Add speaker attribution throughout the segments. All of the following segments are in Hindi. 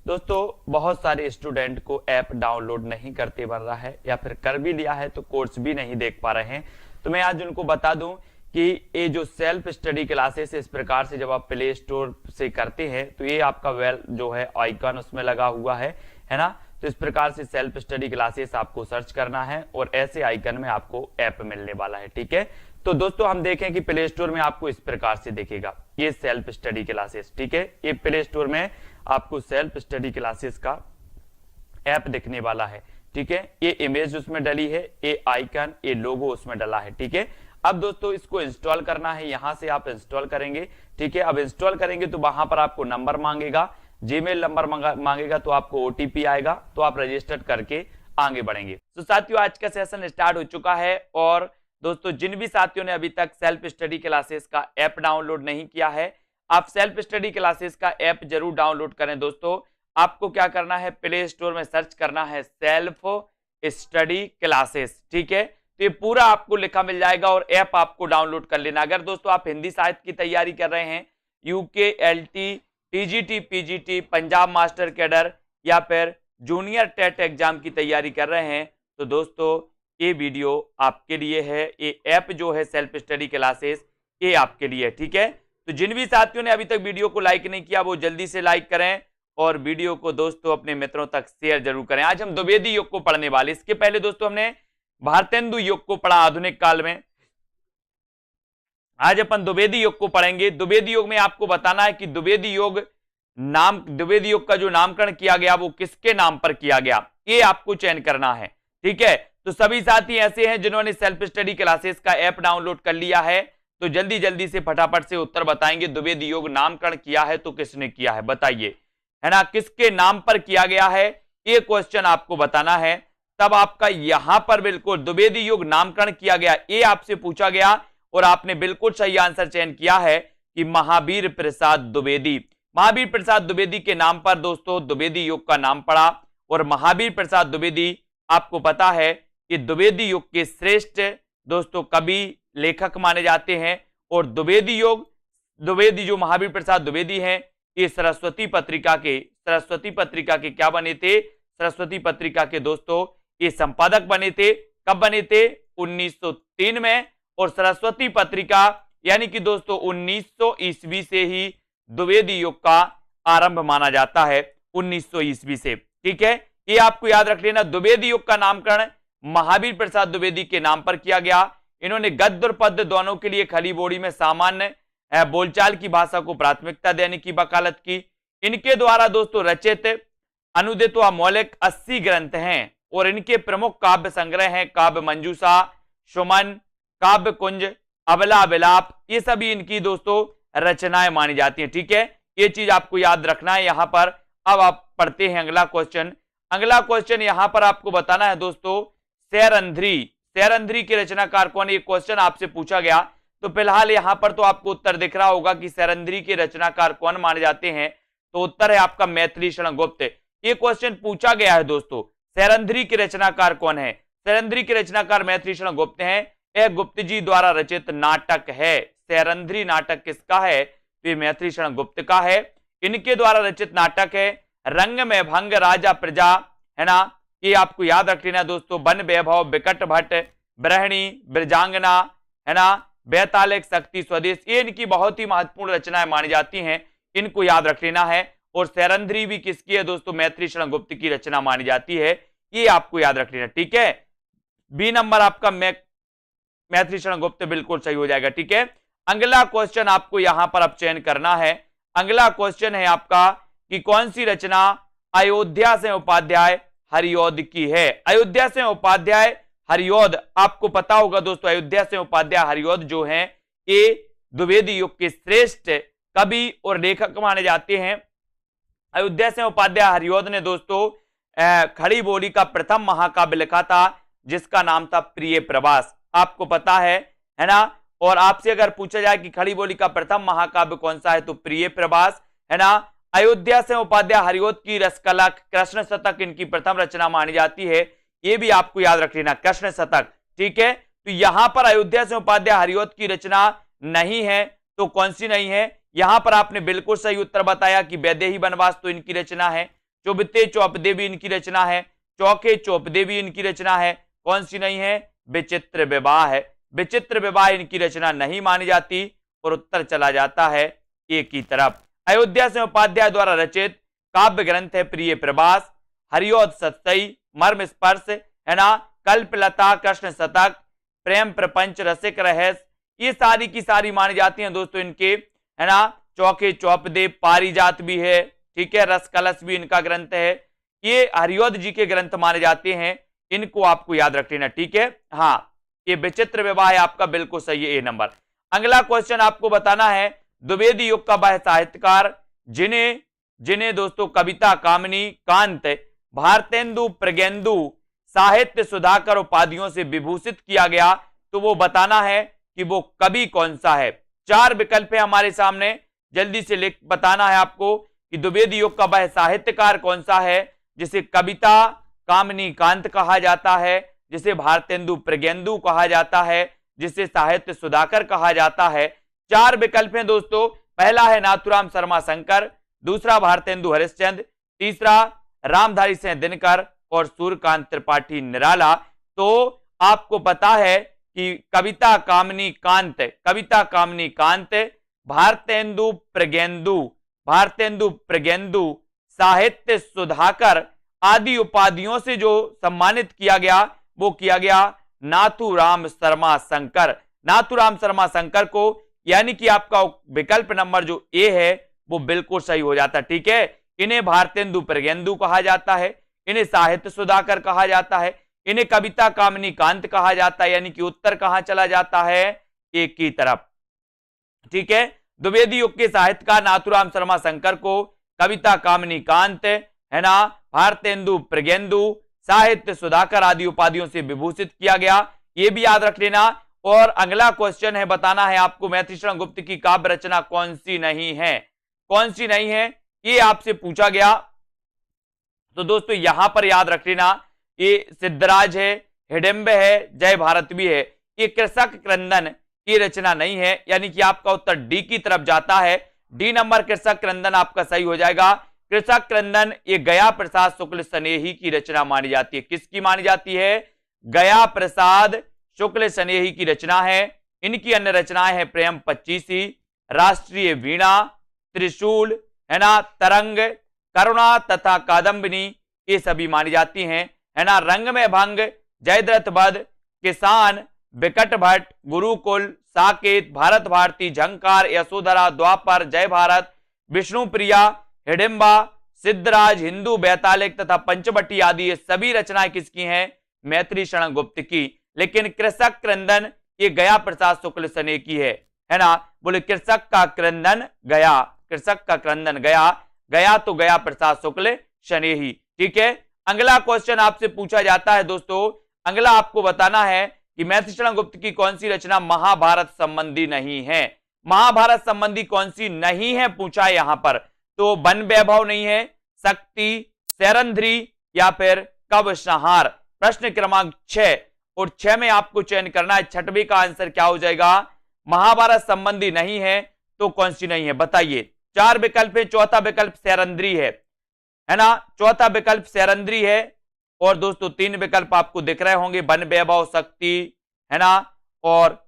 Speaker 1: दोस्तों बहुत सारे स्टूडेंट को ऐप डाउनलोड नहीं करते बन रहा है या फिर कर भी लिया है तो कोर्स भी नहीं देख पा रहे हैं। तो मैं आज उनको बता दूं कि ये जो सेल्फ स्टडी क्लासेस इस प्रकार से जब आप प्ले स्टोर से करते हैं तो ये आपका वेल जो है आइकन उसमें लगा हुआ है ना। तो इस प्रकार से सेल्फ स्टडी क्लासेस आपको सर्च करना है और ऐसे आइकन में आपको ऐप मिलने वाला है। ठीक है, तो दोस्तों हम देखें कि प्ले स्टोर में आपको इस प्रकार से दिखेगा ये सेल्फ स्टडी क्लासेस। ठीक है, ये प्ले स्टोर में आपको सेल्फ स्टडी क्लासेस का ऐप दिखने वाला है। ठीक है, ये इमेज उसमें डली है, ये आइकन, ये लोगो उसमें डला है। ठीक है, अब दोस्तों इसको इंस्टॉल करना है, यहां से आप इंस्टॉल करेंगे। ठीक है, अब इंस्टॉल करेंगे तो वहां पर आपको नंबर मांगेगा, जीमेल नंबर मांगेगा, तो आपको ओटीपी आएगा, तो आप रजिस्टर करके आगे बढ़ेंगे। तो साथियों आज का सेशन स्टार्ट हो चुका है और दोस्तों जिन भी साथियों ने अभी तक सेल्फ स्टडी क्लासेस का ऐप डाउनलोड नहीं किया है, आप सेल्फ स्टडी क्लासेस का ऐप जरूर डाउनलोड करें। दोस्तों आपको क्या करना है, प्ले स्टोर में सर्च करना है सेल्फ स्टडी क्लासेस। ठीक है, तो ये पूरा आपको लिखा मिल जाएगा और ऐप आपको डाउनलोड कर लेना। अगर दोस्तों आप हिंदी साहित्य की तैयारी कर रहे हैं, UK, LT, TGT, PGT, Punjab master cadre या फिर जूनियर टेट एग्जाम की तैयारी कर रहे हैं, तो दोस्तों ये वीडियो आपके लिए है। ये ऐप जो है सेल्फ स्टडी क्लासेस, ये आपके लिए है। ठीक है, तो जिन भी साथियों ने अभी तक वीडियो को लाइक नहीं किया वो जल्दी से लाइक करें और वीडियो को दोस्तों अपने मित्रों तक शेयर जरूर करें। आज हम द्विवेदी युग को पढ़ने वाले, इसके पहले दोस्तों हमने भारतेंदु युग को पढ़ा आधुनिक काल में। आज अपन द्विवेदी युग को पढ़ेंगे। द्विवेदी युग में आपको बताना है कि द्विवेदी युग का जो नामकरण किया गया वो किसके नाम पर किया गया, ये आपको चयन करना है। ठीक है, तो सभी साथी ऐसे हैं जिन्होंने सेल्फ स्टडी क्लासेस का ऐप डाउनलोड कर लिया है, तो जल्दी जल्दी से फटाफट से उत्तर बताएंगे। द्विवेदी युग नामकरण किया है तो किसने किया है बताइए, है ना, किसके नाम पर किया गया है, ये क्वेश्चन आपको बताना है। तब आपका यहां पर बिल्कुल द्विवेदी युग नामकरण किया गया ये आपसे पूछा गया और आपने बिल्कुल सही आंसर चयन किया है कि महावीर प्रसाद द्विवेदी। महावीर प्रसाद द्विवेदी के नाम पर दोस्तों द्विवेदी युग का नाम पड़ा और महावीर प्रसाद द्विवेदी आपको पता है कि द्विवेदी युग के श्रेष्ठ दोस्तों कवि लेखक माने जाते हैं। और द्विवेदी जो महावीर प्रसाद द्विवेदी हैं, ये सरस्वती पत्रिका के क्या बने थे, सरस्वती पत्रिका के दोस्तों ये संपादक बने थे। कब बने थे, 1903 में। और सरस्वती पत्रिका यानी कि दोस्तों 1900 ईस्वी से ही द्विवेदी युग का आरंभ माना जाता है, 1900 ईस्वी से। ठीक है, ये आपको याद रख लेना। द्विवेदी युग का नामकरण महावीर प्रसाद द्विवेदी के नाम पर किया गया। इन्होंने गद्य और पद्य दोनों के लिए खड़ी बोली में सामान्य बोलचाल की भाषा को प्राथमिकता देने की वकालत की। इनके द्वारा दोस्तों रचित अनुदित व मौलिक 80 ग्रंथ हैं और इनके प्रमुख काव्य संग्रह हैं काव्य मंजूषा, सुमन, काव्य कुंज, अबला विलाप, ये सभी इनकी दोस्तों रचनाएं मानी जाती हैं। ठीक है, ये चीज आपको याद रखना है यहां पर। अब आप पढ़ते हैं अगला क्वेश्चन। अगला क्वेश्चन यहां पर आपको बताना है दोस्तों सैरंध्री के रचनाकार कौन, ये क्वेश्चन आपसे पूछा गया। तो फिलहाल यहां पर तो आपको उत्तर दिख रहा होगा कि सैरंध्री के रचनाकार कौन माने जाते हैं, तो उत्तर है आपका मैथिली शरण गुप्त। ये क्वेश्चन पूछा गया है दोस्तों, सैरंध्री के रचनाकार कौन है। सैरंध्री के रचनाकार मैथिली शरण गुप्त हैं। यह गुप्त जी द्वारा रचित नाटक है। सैरंध्री नाटक किसका है, तो ये मैथिली शरण गुप्त का है। इनके द्वारा रचित नाटक है रंग में भंग राजा प्रजा, है ना, ये आपको याद रख लेना दोस्तों। वन वैभव, विकट भट्ट, ब्रहणी, ब्रजांगना, है ना, बैतालिक, शक्ति, स्वदेश, ये इनकी बहुत ही महत्वपूर्ण रचनाएं मानी जाती हैं, इनको याद रख लेना है। और सैरंध्री भी किसकी है दोस्तों, मैथिली शरण गुप्त की रचना मानी जाती है, ये आपको याद रख लेना। ठीक है, बी नंबर आपका मैथिली शरण गुप्त बिल्कुल सही हो जाएगा। ठीक है, अगला क्वेश्चन आपको यहां पर अब चयन करना है। अगला क्वेश्चन है आपका कि कौन सी रचना अयोध्या से उपाध्याय हरिऔध की है। अयोध्या से उपाध्याय हरिऔध आपको पता होगा दोस्तों, अयोध्या से उपाध्याय हरिऔध जो हैं ये द्विवेदी युग के श्रेष्ठ कवि और लेखक माने जाते हैं। अयोध्या से उपाध्याय हरिऔध ने दोस्तों खड़ी बोली का प्रथम महाकाव्य लिखा था जिसका नाम था प्रिय प्रवास, आपको पता है ना। और आपसे अगर पूछा जाए कि खड़ी बोली का प्रथम महाकाव्य कौन सा है, तो प्रिय प्रवास, है ना। अयोध्या से उपाध्याय हरिऔध की रसकला कृष्ण शतक इनकी प्रथम रचना मानी जाती है, ये भी आपको याद रख लेना, कृष्ण शतक। ठीक है, तो यहां पर अयोध्या से उपाध्याय हरिऔध की रचना नहीं है, तो कौन सी नहीं है, यहां पर आपने बिल्कुल सही उत्तर बताया कि वैदेही वनवास तो इनकी रचना है। चुभते चौपदे भी इनकी रचना है, चौके चौपदे भी इनकी रचना है। कौन सी नहीं है? विचित्र विवाह है। विचित्र विवाह इनकी रचना नहीं मानी जाती और उत्तर चला जाता है ए की तरफ। अयोध्या सिंह उपाध्याय द्वारा रचित काव्य ग्रंथ है प्रिय प्रवास, हरिऔध सतसई, मर्म स्पर्श, है ना, कल्पलता, कृष्ण शतक, प्रेम प्रपंच, रसिक रहस्य, ये सारी की सारी मानी जाती हैं दोस्तों इनके, है ना। चौके चौपदे, पारिजात भी है, ठीक है, रस कलश भी इनका ग्रंथ है। ये हरिऔध जी के ग्रंथ माने जाते हैं, इनको आपको याद रख लेना, ठीक है। हाँ, ये विचित्र विवाह है आपका, बिल्कुल सही है, ए नंबर। अगला क्वेश्चन आपको बताना है, द्विवेदी युग का वह साहित्यकार जिन्हें दोस्तों कविता, कामिनी, कांत, भारतेंदु, प्रज्ञेंदु, साहित्य सुधाकर उपाधियों से विभूषित किया गया, तो वो बताना है कि वो कवि कौन सा है। 4 विकल्प है हमारे सामने, जल्दी से लिख बताना है आपको कि द्विवेदी युग का वह साहित्यकार कौन सा है जिसे कविता, कामिनी, कांत कहा जाता है, जिसे भारतेंदु, प्रज्ञेंदु कहा जाता है, जिसे साहित्य सुधाकर कहा जाता है। 4 विकल्प हैं दोस्तों। पहला है नाथुराम शर्मा शंकर, दूसरा भारतेंदु हरिश्चंद्र, तीसरा रामधारी सिंह दिनकर और सूर्यकांत त्रिपाठी निराला। तो आपको पता है कि कविता, कामिनी, कांत, भारतेंदु प्रज्ञेंदु, साहित्य सुधाकर आदि उपाधियों से जो सम्मानित किया गया वो किया गया नाथुराम शर्मा शंकर। नाथुराम शर्मा शंकर को, यानी कि आपका विकल्प नंबर जो ए है वो बिल्कुल सही हो जाता है, ठीक है। इन्हें भारतेंदु प्रज्ञेंदु कहा जाता है, इन्हें साहित्य सुधाकर कहा जाता है, इन्हें कविता, कामिनी, कांत कहा जाता है, यानी कि उत्तर कहां चला जाता है? एक की तरफ, ठीक है। द्विवेदी युग के साहित्यकार नाथुराम शर्मा शंकर को कविता, कामिनी, कांत, है ना, भारतेंदु प्रज्ञेंदु, साहित्य सुधाकर आदि उपाधियों से विभूषित किया गया, ये भी याद रख लेना। और अगला क्वेश्चन है, बताना है आपको मैथिलीशरण गुप्त की काव्य रचना कौन सी नहीं है, कौन सी नहीं है, ये आपसे पूछा गया। तो दोस्तों यहां पर याद रख लेना, ये सिद्धराज है, हिडिंब है, जय भारत भी है, ये कृषक क्रंदन की रचना नहीं है, यानी कि आपका उत्तर डी की तरफ जाता है। डी नंबर कृषक क्रंदन आपका सही हो जाएगा। कृषक क्रंदन ये गया प्रसाद शुक्ल स्नेही की रचना मानी जाती है। किसकी मानी जाती है? गया प्रसाद शुक्ल स्नेही की रचना है। इनकी अन्य रचनाएं हैं प्रेम पच्चीसी, राष्ट्रीय वीणा, त्रिशूल, है ना, तरंग, करुणा तथा कादम्बिनी, ये सभी मानी जाती हैं, है ना। रंग में भंग, जयद्रथ वध, किसान, विकट भट्ट, गुरुकुल, साकेत, भारत भारती, झंकार, यशोधरा, द्वापर, जय भारत, विष्णु प्रिया, हिडिंबा, सिद्धराज, हिंदू बैतालिक तथा पंचवटी आदि ये सभी रचनाएं किसकी हैं? मैथिलीशरण गुप्त की। लेकिन कृषक क्रंदन ये गया प्रसाद शुक्ल स्नेही की है ना। बोले कृषक का क्रंदन गया, कृषक का क्रंदन गया, गया तो गया प्रसाद शुक्ल स्नेही, ठीक है। अगला क्वेश्चन आपसे पूछा जाता है दोस्तों, अगला आपको बताना है कि मैथिलीशरण गुप्त की कौन सी रचना महाभारत संबंधी नहीं है। महाभारत संबंधी कौन सी नहीं है पूछा है यहां पर। तो वन वैभव नहीं है, शक्ति, सैरंध्री या फिर कवसंहार। प्रश्न क्रमांक 6 और 6 में आपको चयन करना है। 6वें का आंसर क्या हो जाएगा? महाभारत संबंधी नहीं है तो कौन सी नहीं है बताइए। 4 विकल्प है, चौथा विकल्प सैरंध्री है ना, चौथा विकल्प सैरंध्री है। और दोस्तों 3 विकल्प आपको दिख रहे होंगे, वन वैभव, शक्ति, है ना, और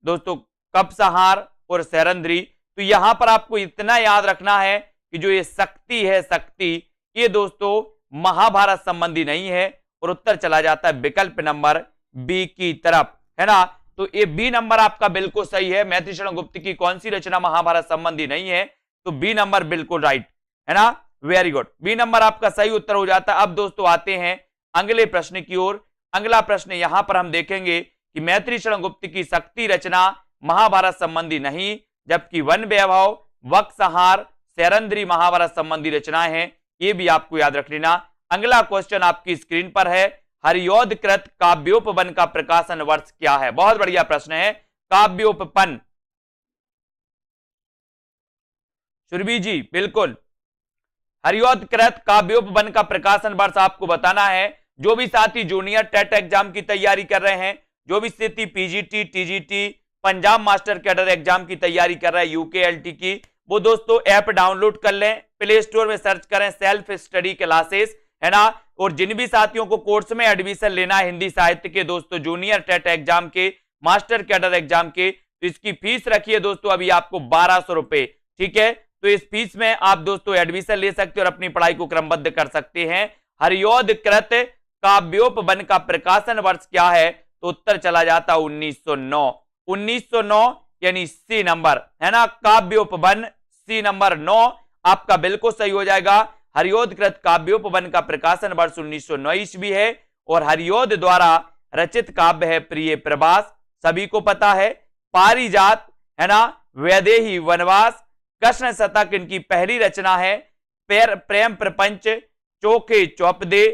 Speaker 1: दोस्तों कवसंहार और सैरंध्री। तो यहां पर आपको इतना याद रखना है कि जो ये शक्ति है, शक्ति ये दोस्तों महाभारत संबंधी नहीं है और उत्तर चला जाता है विकल्प नंबर बी की तरफ, है ना। तो ये बी नंबर आपका बिल्कुल सही है। मैथिलीशरण गुप्त की कौन सी रचना महाभारत संबंधी नहीं है? तो बी नंबर बिल्कुल राइट, है ना, वेरी गुड, बी नंबर आपका सही उत्तर हो जाता है। अब दोस्तों आते हैं अगले प्रश्न की ओर। अगला प्रश्न यहां पर हम देखेंगे कि मैथिलीशरण गुप्त की शक्ति रचना महाभारत संबंधी नहीं, जबकि वन वैभव, वक्संहार, सैरंध्री महाभारत संबंधी रचनाएं हैं, ये भी आपको याद रख लेना। अगला क्वेश्चन आपकी स्क्रीन पर है, हरिऔधकृत काव्योपवन का प्रकाशन वर्ष क्या है? बहुत बढ़िया प्रश्न है, काव्योपवन। सुरभि जी बिल्कुल, हरिऔधकृत काव्योपवन का प्रकाशन वर्ष आपको बताना है। जो भी साथी जूनियर टेट एग्जाम की तैयारी कर रहे हैं, जो भी साथी PGT, TGT, Punjab master cadre exam की तैयारी कर रहे हैं, यूकेएलटी की, वो दोस्तों ऐप डाउनलोड कर लें, प्ले स्टोर में सर्च करें सेल्फ स्टडी क्लासेस, है ना। और जिन भी साथियों को कोर्स में एडमिशन लेना है हिंदी साहित्य के दोस्तों, जूनियर टेट एग्जाम के, मास्टर कैडर एग्जाम के, तो इसकी फीस रखी है दोस्तों अभी आपको 1200 रुपए, ठीक है। तो इस फीस में आप दोस्तों एडमिशन ले सकते हैं और अपनी पढ़ाई को क्रमबद्ध कर सकते हैं। हरियोध कृत काव्योपवन का प्रकाशन वर्ष क्या है, तो उत्तर चला जाता 1909। 1909 यानी सी नंबर, है ना। काव्योपवन सी नंबर 9 आपका बिल्कुल सही हो जाएगा। हरियोध कृत काव्योपवन का प्रकाशन वर्ष 1909 ईस्वी है और हरियोध द्वारा रचित काव्य है प्रिय प्रवास, सभी को पता है। पारिजात, है ना, वैदेही वनवास, कृष्ण शतक इनकी पहली रचना है। प्रेम प्रपंच, चोखे चौपदे,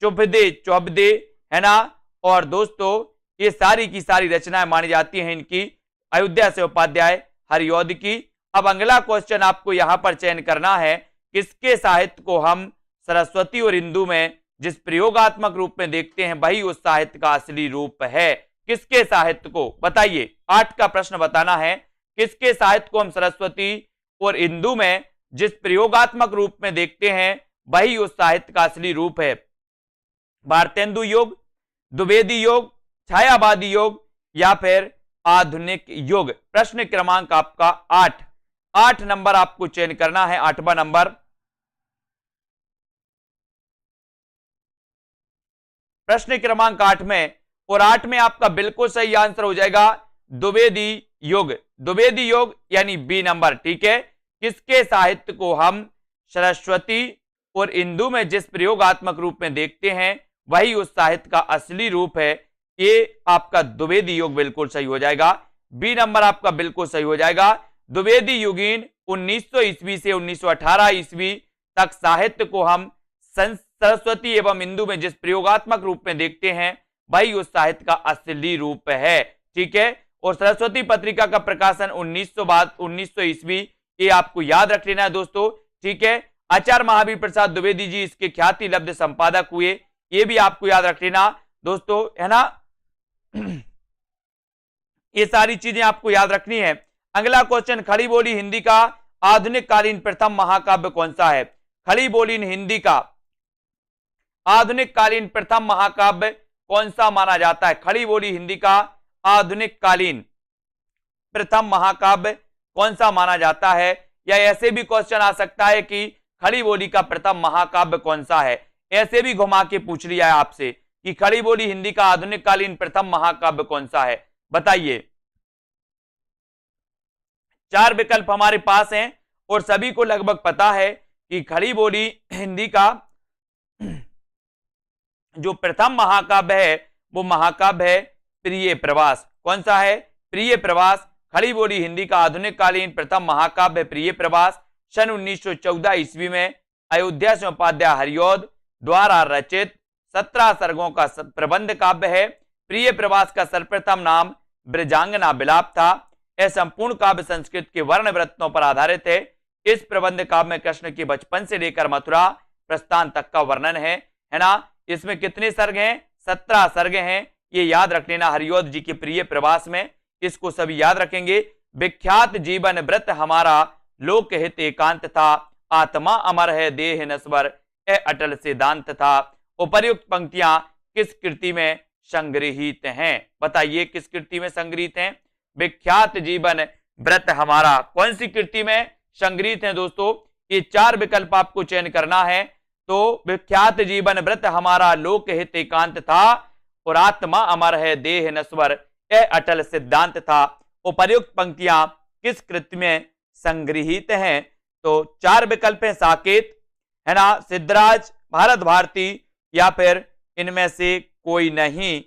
Speaker 1: चुपदे चौपदे, है ना। और दोस्तों ये सारी की सारी रचनाएं मानी जाती हैं इनकी, अयोध्या से उपाध्याय हरियोध की। अब अगला क्वेश्चन आपको यहां पर चयन करना है, किसके साहित्य को हम सरस्वती और इंदु में जिस प्रयोगात्मक रूप में देखते हैं वही उस साहित्य का असली रूप है। किसके साहित्य को बताइए, 8 का प्रश्न बताना है। किसके साहित्य को हम सरस्वती और इंदु में जिस प्रयोगात्मक रूप में देखते हैं वही उस साहित्य का असली रूप है। भारतेंदु युग, द्विवेदी युग, छायावादी युग या फिर आधुनिक युग। प्रश्न क्रमांक आपका 8 नंबर आपको चयन करना है, 8वां नंबर। प्रश्न क्रमांक 8 में, और 8 में आपका बिल्कुल सही आंसर हो जाएगा द्विवेदी युग। द्विवेदी युग यानी बी नंबर, ठीक है। किसके साहित्य को हम सरस्वती और इंदु में जिस प्रयोगात्मक रूप में देखते हैं वही उस साहित्य का असली रूप है, ये आपका द्विवेदी युग बिल्कुल सही हो जाएगा। बी नंबर आपका बिल्कुल सही हो जाएगा। द्विवेदी युगीन 1900 ईस्वी से 1918 ईस्वी तक साहित्य को हम सरस्वती एवं इंदु में जिस प्रयोगात्मक रूप में देखते हैं वही उस साहित्य का असली रूप है, ठीक है। और सरस्वती पत्रिका का प्रकाशन 1900 ईस्वी, ये आपको याद रख लेना है दोस्तों, ठीक है। आचार्य महावीर प्रसाद द्विवेदी जी इसके ख्याति लब्ध संपादक हुए, ये भी आपको याद रख लेना दोस्तों, है ना। ये सारी चीजें आपको याद रखनी है। अगला क्वेश्चन, खड़ी बोली हिंदी का आधुनिक कालीन प्रथम महाकाव्य कौन सा है। खड़ी बोली हिंदी का आधुनिक कालीन प्रथम महाकाव्य कौन सा माना जाता है। खड़ी बोली हिंदी का आधुनिक कालीन प्रथम महाकाव्य कौन सा माना जाता है। या ऐसे भी क्वेश्चन आ सकता है कि खड़ी बोली का प्रथम महाकाव्य कौन सा है, ऐसे भी घुमा के पूछ लिया है आपसे कि खड़ी बोली हिंदी का आधुनिक कालीन प्रथम महाकाव्य कौन सा है, बताइए। 4 विकल्प हमारे पास हैं और सभी को लगभग पता है कि खड़ी बोली हिंदी का जो प्रथम महाकाव्य है वो महाकाव्य है प्रिय प्रवास। कौन सा है, प्रिय प्रवास। खड़ी बोली हिंदी का आधुनिक कालीन प्रथम महाकाव्य प्रिय प्रवास सन 1914 ईस्वी में अयोध्या से उपाध्याय हरियोध द्वारा रचित 17 सर्गों का प्रबंध काव्य है। प्रिय प्रवास का सर्वप्रथम नाम ब्रजांगना विलाप था। यह संपूर्ण काव्य संस्कृत के वर्ण वृत्तों पर आधारित है। इस प्रबंध काव्य में कृष्ण के बचपन से लेकर मथुरा प्रस्थान तक का वर्णन है ना। इसमें कितने सर्ग हैं, 17 सर्ग हैं, ये याद रख लेना हरियोध जी के प्रिय प्रवास में, इसको सभी याद रखेंगे। विख्यात जीवन व्रत हमारा लोक हित एकांत था, आत्मा अमर है देह नश्वर ए अटल सिद्धांत था। उपर्युक्त पंक्तियां किस कृति में संग्रहित हैं, बताइए किस कृति में संग्रहित हैं। विख्यात जीवन व्रत हमारा कौन सी कृति में संग्रहित है दोस्तों, ये 4 विकल्प आपको चयन करना है। तो विख्यात जीवन व्रत हमारा लोक हित एकांत था और आत्मा अमर है देह नश्वर ए अटल सिद्धांत था। उपर्युक्त पंक्तियां किस कृति में संग्रहित हैं, तो 4 विकल्प हैं, साकेत, है ना, सिद्धराज, भारत भारती या फिर इनमें से कोई नहीं।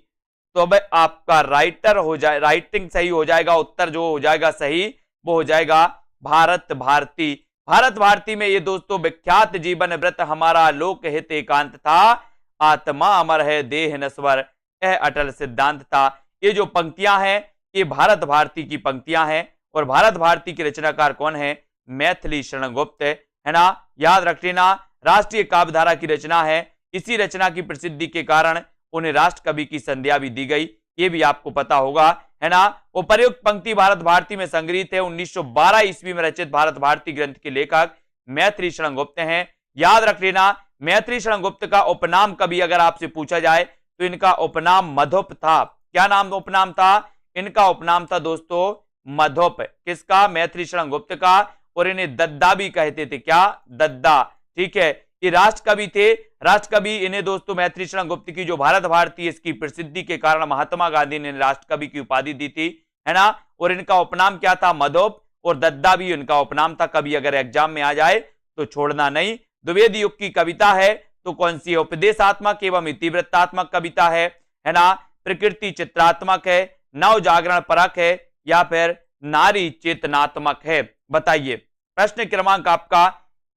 Speaker 1: तो अब आपका राइटिंग सही हो जाएगा, उत्तर जो हो जाएगा सही वो हो जाएगा भारत भारती। भारत भारती में ये दोस्तों विख्यात जीवन व्रत हमारा लोक हित एकांत था, आत्मा अमर है देह नश्वर यह अटल सिद्धांत था। ये जो पंक्तियां हैं ये भारत भारती की पंक्तियां हैं और भारत भारती के रचनाकार कौन है, मैथिली शरण गुप्त, है ना, याद रख लेना। राष्ट्रीय काव्यधारा की रचना है, इसी रचना की प्रसिद्धि के कारण उन्हें राष्ट्र कवि की संज्ञा भी दी गई, ये भी आपको पता होगा। है ना। उपर्युक्त पंक्ति भारत भारती में संग्रहित है। 1912 ईस्वी में रचित भारत भारती ग्रंथ के लेखक मैत्री शरण गुप्त हैं। याद रख लेना, मैत्री शरण गुप्त का उपनाम कभी अगर आपसे पूछा जाए तो इनका उपनाम मधुप था। क्या नाम उपनाम था? इनका उपनाम था दोस्तों मधुप। किसका? मैत्री शरण गुप्त का। और इन्हें दद्दा भी कहते थे। क्या? दद्दा। ठीक है, ये राष्ट्रकवि थे। राष्ट्रकवि इन्हें दोस्तों मैत्री शरण गुप्त की जो भारत भारती इसकी प्रसिद्धि के कारण महात्मा गांधी ने राष्ट्रकवि की उपाधि दी थी, है ना। और इनका उपनाम क्या था? मधुप। और दद्दा भी इनका उपनाम था। कभी अगर एग्जाम में आ जाए तो छोड़ना नहीं। द्विवेदी युग की कविता है तो कौन सी है? उपदेशात्मक एवं इतिवृत्तात्मक कविता है ना। प्रकृति चित्रात्मक है, नव जागरण परक है, या फिर नारी चेतनात्मक है? बताइए। प्रश्न क्रमांक आपका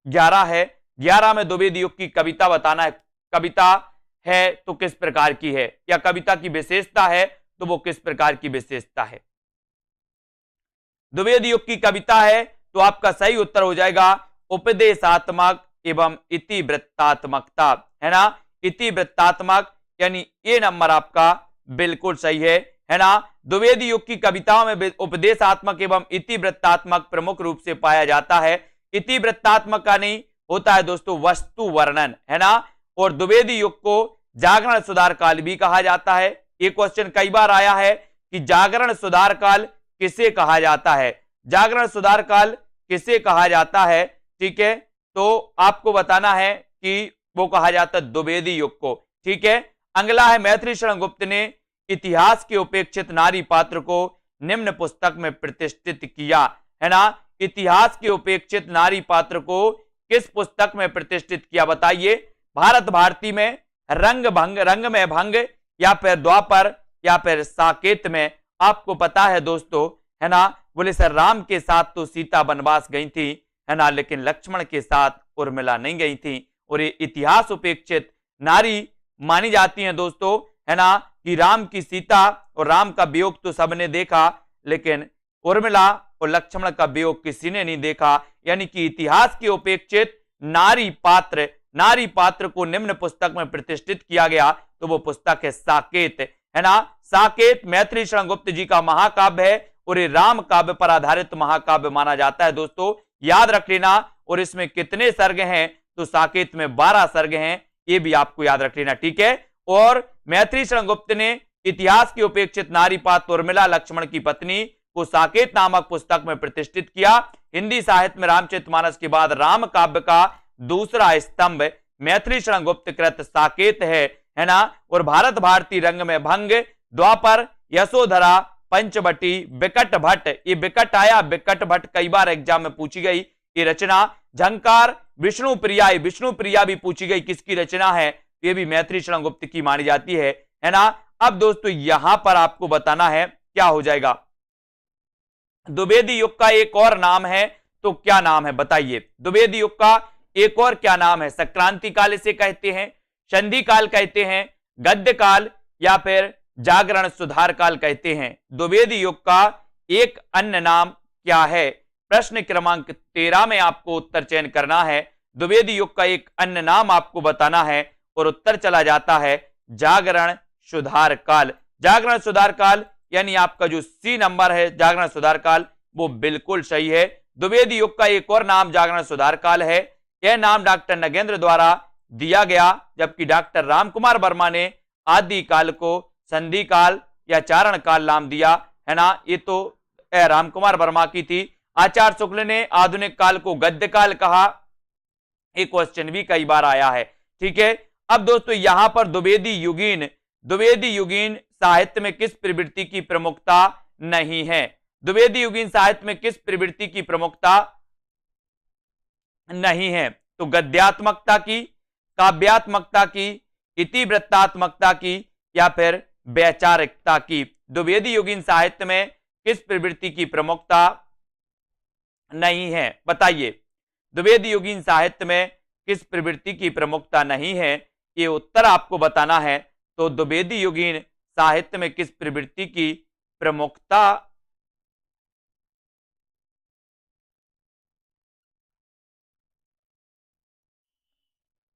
Speaker 1: 11 है। 11 में द्विवेदी युग की कविता बताना है। कविता है तो किस प्रकार की है, या कविता की विशेषता है तो वो किस प्रकार की विशेषता है? द्विवेदी युग की कविता है तो आपका सही उत्तर हो जाएगा उपदेशात्मक एवं इतिवृत्तात्मकता, है ना। इतिवृत्तात्मक यानी ये नंबर आपका बिल्कुल सही है ना। द्विवेदी युग की कविताओं में उपदेशात्मक एवं इतिवृत्तात्मक प्रमुख रूप से पाया जाता है। इतिवृत्तात्मक का नहीं होता है दोस्तों वस्तु वर्णन, है ना। और द्विवेदी युग को जागरण सुधार काल भी कहा जाता है। ये क्वेश्चन कई बार आया है कि जागरण सुधार काल किसे कहा जाता है? जागरण सुधार काल किसे कहा जाता है? ठीक है, तो आपको बताना है कि वो कहा जाता है द्विवेदी युग को। ठीक है, अगला है मैत्री शरण गुप्त ने इतिहास के उपेक्षित नारी पात्र को निम्न पुस्तक में प्रतिष्ठित किया, है ना। इतिहास के उपेक्षित नारी पात्र को किस पुस्तक में प्रतिष्ठित किया? बताइए। भारत भारती में, रंग में भंग, या फिर द्वापर, या फिर साकेत में? आपको पता है दोस्तों, है ना, बोले सर राम के साथ तो सीता वनवास गई थी, है ना, लेकिन लक्ष्मण के साथ उर्मिला नहीं गई थी। और ये इतिहास उपेक्षित नारी मानी जाती हैं दोस्तों, है ना, कि राम की सीता और राम का वियोग तो सबने देखा, लेकिन उर्मिला और लक्ष्मण का वियोग किसी ने नहीं देखा। यानी कि इतिहास के उपेक्षित नारी पात्र को निम्न पुस्तक में प्रतिष्ठित किया गया, तो वो पुस्तक है साकेत, है ना। साकेत मैत्री शरण गुप्त जी का महाकाव्य है और ये राम काव्य पर आधारित महाकाव्य माना जाता है दोस्तों, याद रख लेना। और इसमें कितने सर्ग हैं? तो साकेत में 12 सर्ग हैं, ये भी आपको याद रख लेना। ठीक है, और मैत्री शरण गुप्त ने इतिहास की उपेक्षित नारी पात्र उर्मिला लक्ष्मण की पत्नी को साकेत नामक पुस्तक में प्रतिष्ठित किया। हिंदी साहित्य में रामचरितमानस के बाद राम काव्य का दूसरा स्तंभ मैत्री शरण गुप्त कृत साकेत है ना। और भारत भारती, रंग में भंग, द्वापर, यशोधरा, पंचवटी, बिकट भट्ट, ये बिकट आया, बिकट भट्ट कई बार एग्जाम में पूछी गई ये रचना। झंकार, विष्णु प्रिया भी पूछी गई, किसकी रचना है? ये भी मैत्री शरण गुप्त की मानी जाती है ना। अब दोस्तों यहां पर आपको बताना है क्या हो जाएगा। द्विवेदी युग का एक और नाम है, तो क्या नाम है? बताइए। द्विवेदी युग का एक और क्या नाम है? संक्रांति काल इसे कहते हैं, संधि काल कहते हैं, गद्य काल, या फिर जागरण सुधार काल कहते हैं। द्विवेदी युग का एक अन्य नाम क्या है? प्रश्न क्रमांक 13 में आपको उत्तर चयन करना है। द्विवेदी युग का एक अन्य नाम आपको बताना है और उत्तर चला जाता है जागरण सुधार काल। जागरण सुधार काल यानी आपका जो सी नंबर है जागरण सुधार काल, वो बिल्कुल सही है। द्विवेदी युग का एक और नाम जागरण सुधार काल है। यह नाम डॉक्टर नगेंद्र द्वारा दिया गया, जबकि डॉक्टर रामकुमार वर्मा ने आदि काल को संधि काल या चारण काल नाम दिया, है ना। ये तो रामकुमार वर्मा की थी। आचार्य शुक्ल ने आधुनिक काल को गद्य काल कहा। एक क्वेश्चन भी कई बार आया है। ठीक है, अब दोस्तों यहां पर द्विवेदी युगीन साहित्य में किस प्रवृत्ति की प्रमुखता नहीं है? द्विवेदी युगीन साहित्य में किस प्रवृत्ति की प्रमुखता नहीं है? तो गद्यात्मकता की, काव्यात्मकता की, इतिवृत्तात्मकता की, या फिर वैचारिकता की? द्विवेदी युगीन साहित्य में किस प्रवृत्ति की प्रमुखता नहीं है? बताइए। द्विवेदी युगीन साहित्य में किस प्रवृत्ति की प्रमुखता नहीं है, ये उत्तर आपको बताना है। तो द्विवेदी युगीन साहित्य में किस प्रवृत्ति की प्रमुखता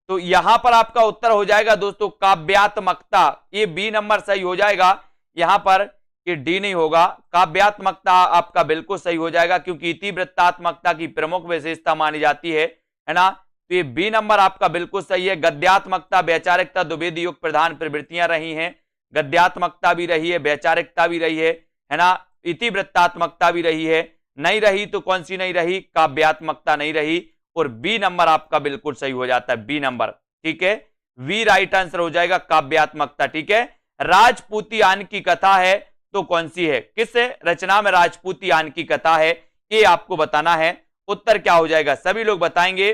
Speaker 1: तो यहां पर आपका उत्तर हो जाएगा दोस्तों काव्यात्मकता। ये बी नंबर सही हो जाएगा। यहां पर ये डी नहीं होगा। काव्यात्मकता आपका बिल्कुल सही हो जाएगा, क्योंकि इतिवृत्तात्मकता की प्रमुख विशेषता मानी जाती है ना। तो ये बी नंबर आपका बिल्कुल सही है। गद्यात्मकता, वैचारिकता द्विवेदी युग प्रधान प्रवृत्तियां रही हैं। गद्यात्मकता भी रही है, वैचारिकता भी रही है ना, इतिवृत्तात्मकता भी रही है। नहीं रही तो कौन सी नहीं रही? काव्यात्मकता नहीं रही। और बी नंबर आपका बिल्कुल सही हो जाता है, बी नंबर। ठीक है, वी राइट आंसर हो जाएगा, काव्यात्मकता। ठीक है, राजपूतियान की कथा है तो कौन सी है? किस रचना में राजपूतियान की कथा है, ये आपको बताना है। उत्तर क्या हो जाएगा? सभी लोग बताएंगे।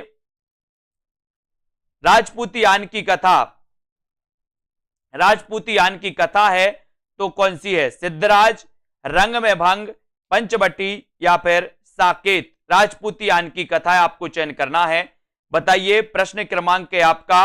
Speaker 1: राजपूतियान की कथा, राजपूतियान की कथा है तो कौन सी है? सिद्धराज, रंग में भंग, पंचवटी या फिर साकेत? राजपूतियान की कथा है, आपको चयन करना है। बताइए, प्रश्न क्रमांक है आपका,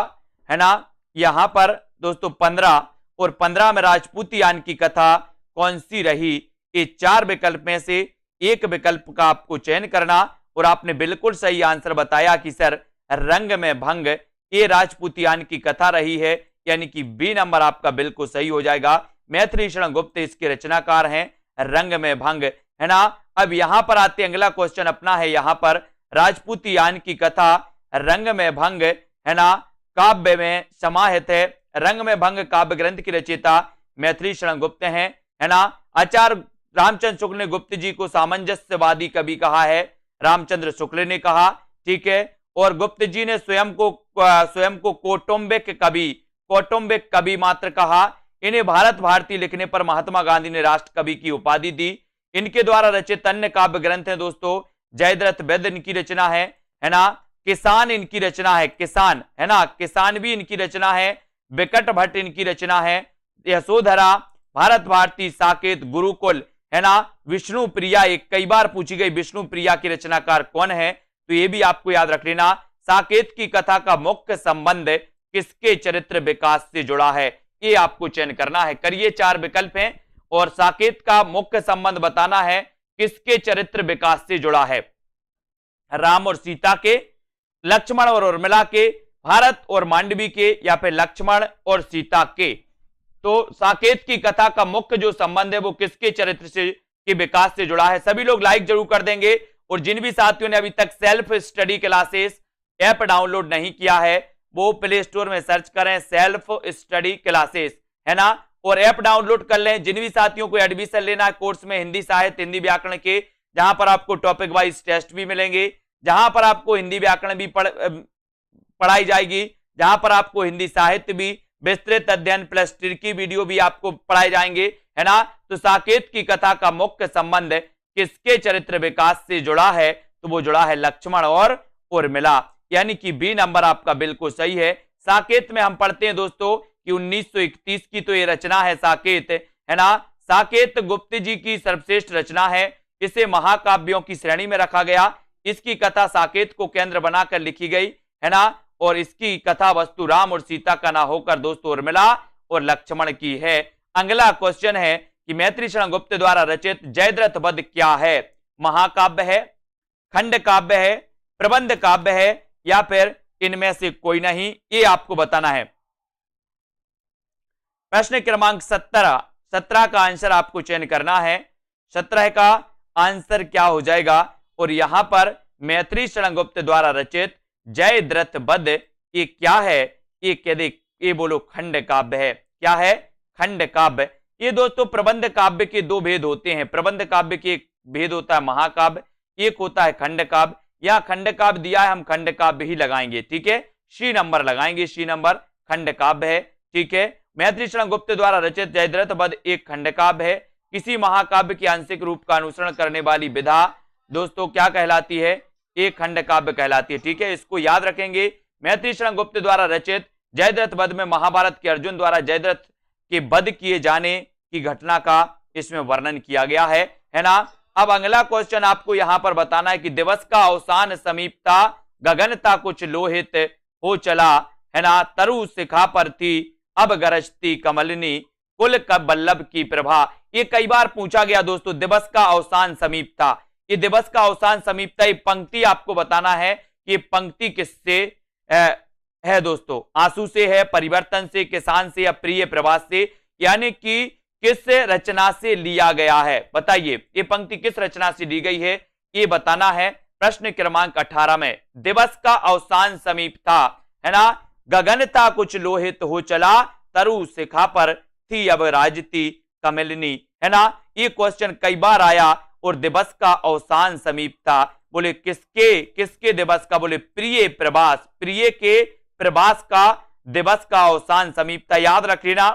Speaker 1: है ना, यहां पर दोस्तों 15, और 15 में राजपूतियान की कथा कौन सी रही? ये 4 विकल्प में से एक विकल्प का आपको चयन करना। और आपने बिल्कुल सही आंसर बताया कि सर रंग में भंग ये राजपूतियान की कथा रही है, यानी कि बी नंबर आपका बिल्कुल सही हो जाएगा। मैथिली शरण गुप्त इसके रचनाकार हैं, रंग में भंग, है ना। अब यहां पर आते, अगला क्वेश्चन अपना है यहां पर, राजपूतियान की कथा रंग में भंग, है ना, काव्य में समाहित है। रंग में भंग काव्य ग्रंथ की रचयिता मैथिली शरण गुप्त हैं, है ना। आचार्य रामचंद्र शुक्ल ने गुप्त जी को सामंजस्यवादी कवि कहा है, रामचंद्र शुक्ल ने कहा। ठीक है, और गुप्त जी ने स्वयं को कौटुंबिक कवि मात्र कहा। इन्हें भारत भारती लिखने पर महात्मा गांधी ने राष्ट्र कवि की उपाधि दी। इनके द्वारा रचित अन्य काव्य ग्रंथ हैं दोस्तों, जयद्रथ वैद्य इनकी रचना है ना। किसान इनकी रचना है, किसान, है ना, किसान भी इनकी रचना है। विकट भट्ट इनकी रचना है। यशोधरा, भारत भारती, साकेत, गुरुकुल, है ना। विष्णु प्रिया, एक कई बार पूछी गई, विष्णु प्रिया की रचनाकार कौन है? तो ये भी आपको याद रख लेना। साकेत की कथा का मुख्य संबंध किसके चरित्र विकास से जुड़ा है? ये आपको चयन करना है। करिए, 4 विकल्प हैं और साकेत का मुख्य संबंध बताना है किसके चरित्र विकास से जुड़ा है। राम और सीता के, लक्ष्मण और उर्मिला के, भारत और मांडवी के, या फिर लक्ष्मण और सीता के? तो साकेत की कथा का मुख्य जो संबंध है वो किसके चरित्र से के विकास से जुड़ा है? सभी लोग लाइक जरूर कर देंगे। और जिन भी साथियों ने अभी तक self study classes app download नहीं किया है वो प्ले स्टोर में सर्च करें सेल्फ स्टडी क्लासेस, है ना, और ऐप डाउनलोड कर लें। जिन भी साथियों को एडमिशन लेना है कोर्स में हिंदी साहित्य, हिंदी व्याकरण के, जहां पर आपको टॉपिक वाइज टेस्ट भी मिलेंगे, जहां पर आपको हिंदी व्याकरण भी पढ़ाई जाएगी, जहां पर आपको हिंदी साहित्य भी, विस्तृत अध्ययन प्लस ट्रिकी वीडियो भी आपको पढ़ाए जाएंगे, है ना। तो साकेत की कथा का मुख्य संबंध किसके चरित्र विकास से जुड़ा है? तो वो जुड़ा है लक्ष्मण और उर्मिला, यानी कि बी नंबर आपका बिल्कुल सही है। साकेत में हम पढ़ते हैं दोस्तों कि 1931 की तो ये रचना है साकेत, है ना। साकेत गुप्त जी की सर्वश्रेष्ठ रचना है, इसे महाकाव्यों की श्रेणी में रखा गया। इसकी कथा साकेत को केंद्र बनाकर लिखी गई, है ना, और इसकी कथा वस्तु राम और सीता का ना होकर दोस्तों उर्मिला और लक्ष्मण की है। अगला क्वेश्चन है कि मैथिली शरण गुप्त द्वारा रचित जयद्रथ वध क्या है? महाकाव्य है, खंड काव्य है, प्रबंध काव्य है, या फिर इनमें से कोई नहीं? ये आपको बताना है। प्रश्न क्रमांक 17 का आंसर आपको चयन करना है। 17 का आंसर क्या हो जाएगा? और यहां पर मैथिली शरण गुप्त द्वारा रचित जयद्रथ वध ये क्या है? ये कह दे, ये बोलो खंड काव्य है। क्या है? खंड काव्य। ये दोस्तों प्रबंध काव्य के 2 भेद होते हैं। प्रबंध काव्य के एक भेद होता है महाकाव्य, एक होता है खंड काव्य। यह खंड काव्य दिया है, हम खंड काव्य ही लगाएंगे, ठीक है, सी नंबर लगाएंगे, सी नंबर खंड काव्य है, ठीक है। मैथिली शरण गुप्त द्वारा रचित जयद्रथ वध एक खंड काव्य है। किसी महाकाव्य के आंशिक रूप का अनुसरण करने वाली विधा दोस्तों क्या कहलाती है? एक खंड काव्य कहलाती है, ठीक है, इसको याद रखेंगे। मैथिली शरण गुप्त द्वारा रचित जयद्रथ वध में महाभारत के अर्जुन द्वारा जयद्रथ के वध किए जाने की घटना का इसमें वर्णन किया गया है ना। अब अगला क्वेश्चन आपको यहां पर बताना है कि दिवस का अवसान समीपता, गगनता कुछ लोहित हो चला, है ना, तरु शिखा पर थी अब गरजती कमलिनी, कुल कब बल्लभ की प्रभा। ये कई बार पूछा गया दोस्तों, दिवस का अवसान समीपता। ये दिवस का अवसान समीपता, ये पंक्ति आपको बताना है कि पंक्ति किससे है दोस्तों? आंसू से है, परिवर्तन से, किसान से, या प्रिय प्रवास से? यानी कि किस रचना से लिया गया है? बताइए, ये पंक्ति किस रचना से ली गई है, ये बताना है। प्रश्न क्रमांक 18 में, दिवस का अवसान समीप था, है ना, गगन था कुछ लोहित हो चला, तरु शिखा पर थी अब राजती कमलिनी, है ना। ये क्वेश्चन कई बार आया। और दिवस का अवसान समीप था, बोले किसके किसके दिवस का? बोले प्रिय प्रभास, प्रिय के प्रभास का दिवस का अवसान समीप था। याद रख लेना,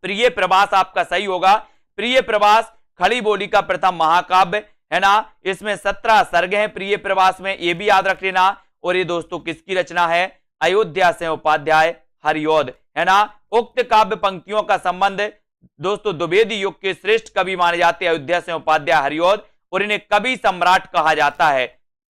Speaker 1: प्रिय प्रभास आपका सही होगा। प्रिय प्रभास खड़ी बोली का प्रथम महाकाव्य, है ना। इसमें 17 सर्ग हैं प्रिय प्रभास में, ये भी याद रख लेना। और ये दोस्तों किसकी रचना है? अयोध्या से उपाध्याय हरिऔध, है ना। उक्त काव्य पंक्तियों का संबंध दोस्तों द्विवेदी युग के श्रेष्ठ कवि माने जाते हैं अयोध्या से उपाध्याय हरिऔध, और इन्हें कवि सम्राट कहा जाता है।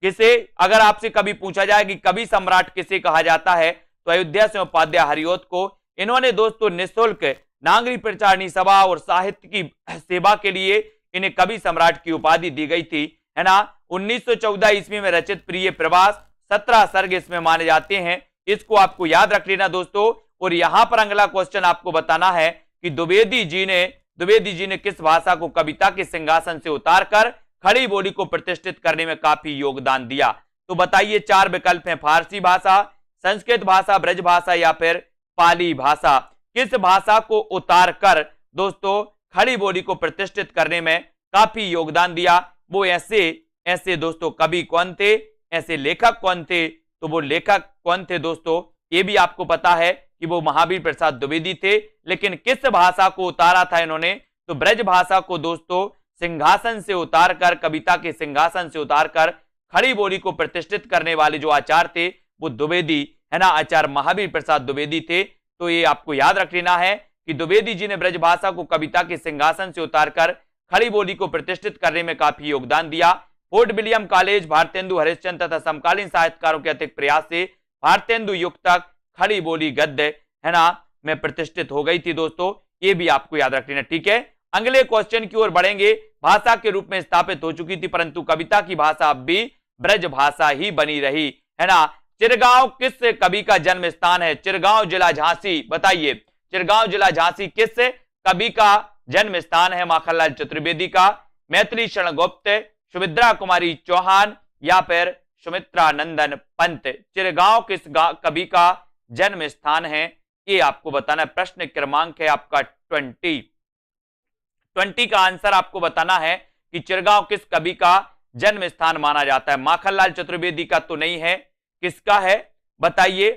Speaker 1: किसे, अगर आपसे कभी पूछा जाए कि कवि सम्राट किसे कहा जाता है, तो अयोध्या से उपाध्याय हरिऔध को। इन्होंने दोस्तों निःशुल्क नागरी प्रचारणी सभा और साहित्य की सेवा के लिए इन्हें कवि सम्राट की उपाधि दी गई थी, है ना। 1914 ईस्वी में रचित प्रिय प्रभास, 17 सर्ग इसमें माने जाते हैं। इसको आपको याद रख लेना दोस्तों। और यहां पर अगला क्वेश्चन आपको बताना है कि द्विवेदी जी ने किस भाषा को कविता के सिंहासन से उतारकर खड़ी बोली को प्रतिष्ठित करने में काफी योगदान दिया? तो बताइए, 4 विकल्प हैं, फारसी भाषा, संस्कृत भाषा, ब्रज भाषा या फिर पाली भाषा। किस भाषा को उतारकर दोस्तों खड़ी बोली को प्रतिष्ठित करने में काफी योगदान दिया? वो ऐसे दोस्तों कवि कौन थे, ऐसे लेखक कौन थे? तो वो लेखक कौन थे दोस्तों, ये भी आपको पता है कि वो महावीर प्रसाद द्विवेदी थे। लेकिन किस भाषा को उतारा था इन्होंने? तो ब्रज भाषा को दोस्तों सिंहासन से उतारकर, कविता के सिंहासन से उतारकर खड़ी बोली को प्रतिष्ठित करने वाले जो आचार्य थे वो द्विवेदी, है ना, आचार्य महावीर प्रसाद द्विवेदी थे। तो ये आपको याद रख लेना है कि द्विवेदी जी ने ब्रज भाषा को कविता के सिंहासन से उतारकर खड़ी बोली को प्रतिष्ठित करने में काफी योगदान दिया। Fort William college Bharatendu Harishchandra तथा समकालीन साहित्यकारों के अतिरिक्त प्रयास से भारतेंदु युग तक खड़ी बोली गद्य, है ना, में प्रतिष्ठित हो गई थी दोस्तों। ये भी आपको याद रख लेना, ठीक है। अगले क्वेश्चन की ओर बढ़ेंगे। भाषा के रूप में स्थापित हो चुकी थी, परंतु कविता की भाषा अब भी ब्रज भाषा ही बनी रही, है ना। चिरगांव किस कवि का जन्म स्थान है? चिरगांव जिला झांसी, बताइए, चिरगांव जिला झांसी किस कवि का जन्म स्थान है? माखनलाल चतुर्वेदी का, मैथिली शरण गुप्त, सुमित्रा कुमारी चौहान या फिर सुमित्रा नंदन पंत? चिरगांव किस कवि का जन्म स्थान है, ये आपको बताना है। प्रश्न क्रमांक है आपका 20 का आंसर आपको बताना है कि चिरगांव किस कवि का जन्म स्थान माना जाता है। माखनलाल चतुर्वेदी का तो नहीं है, किसका है बताइए।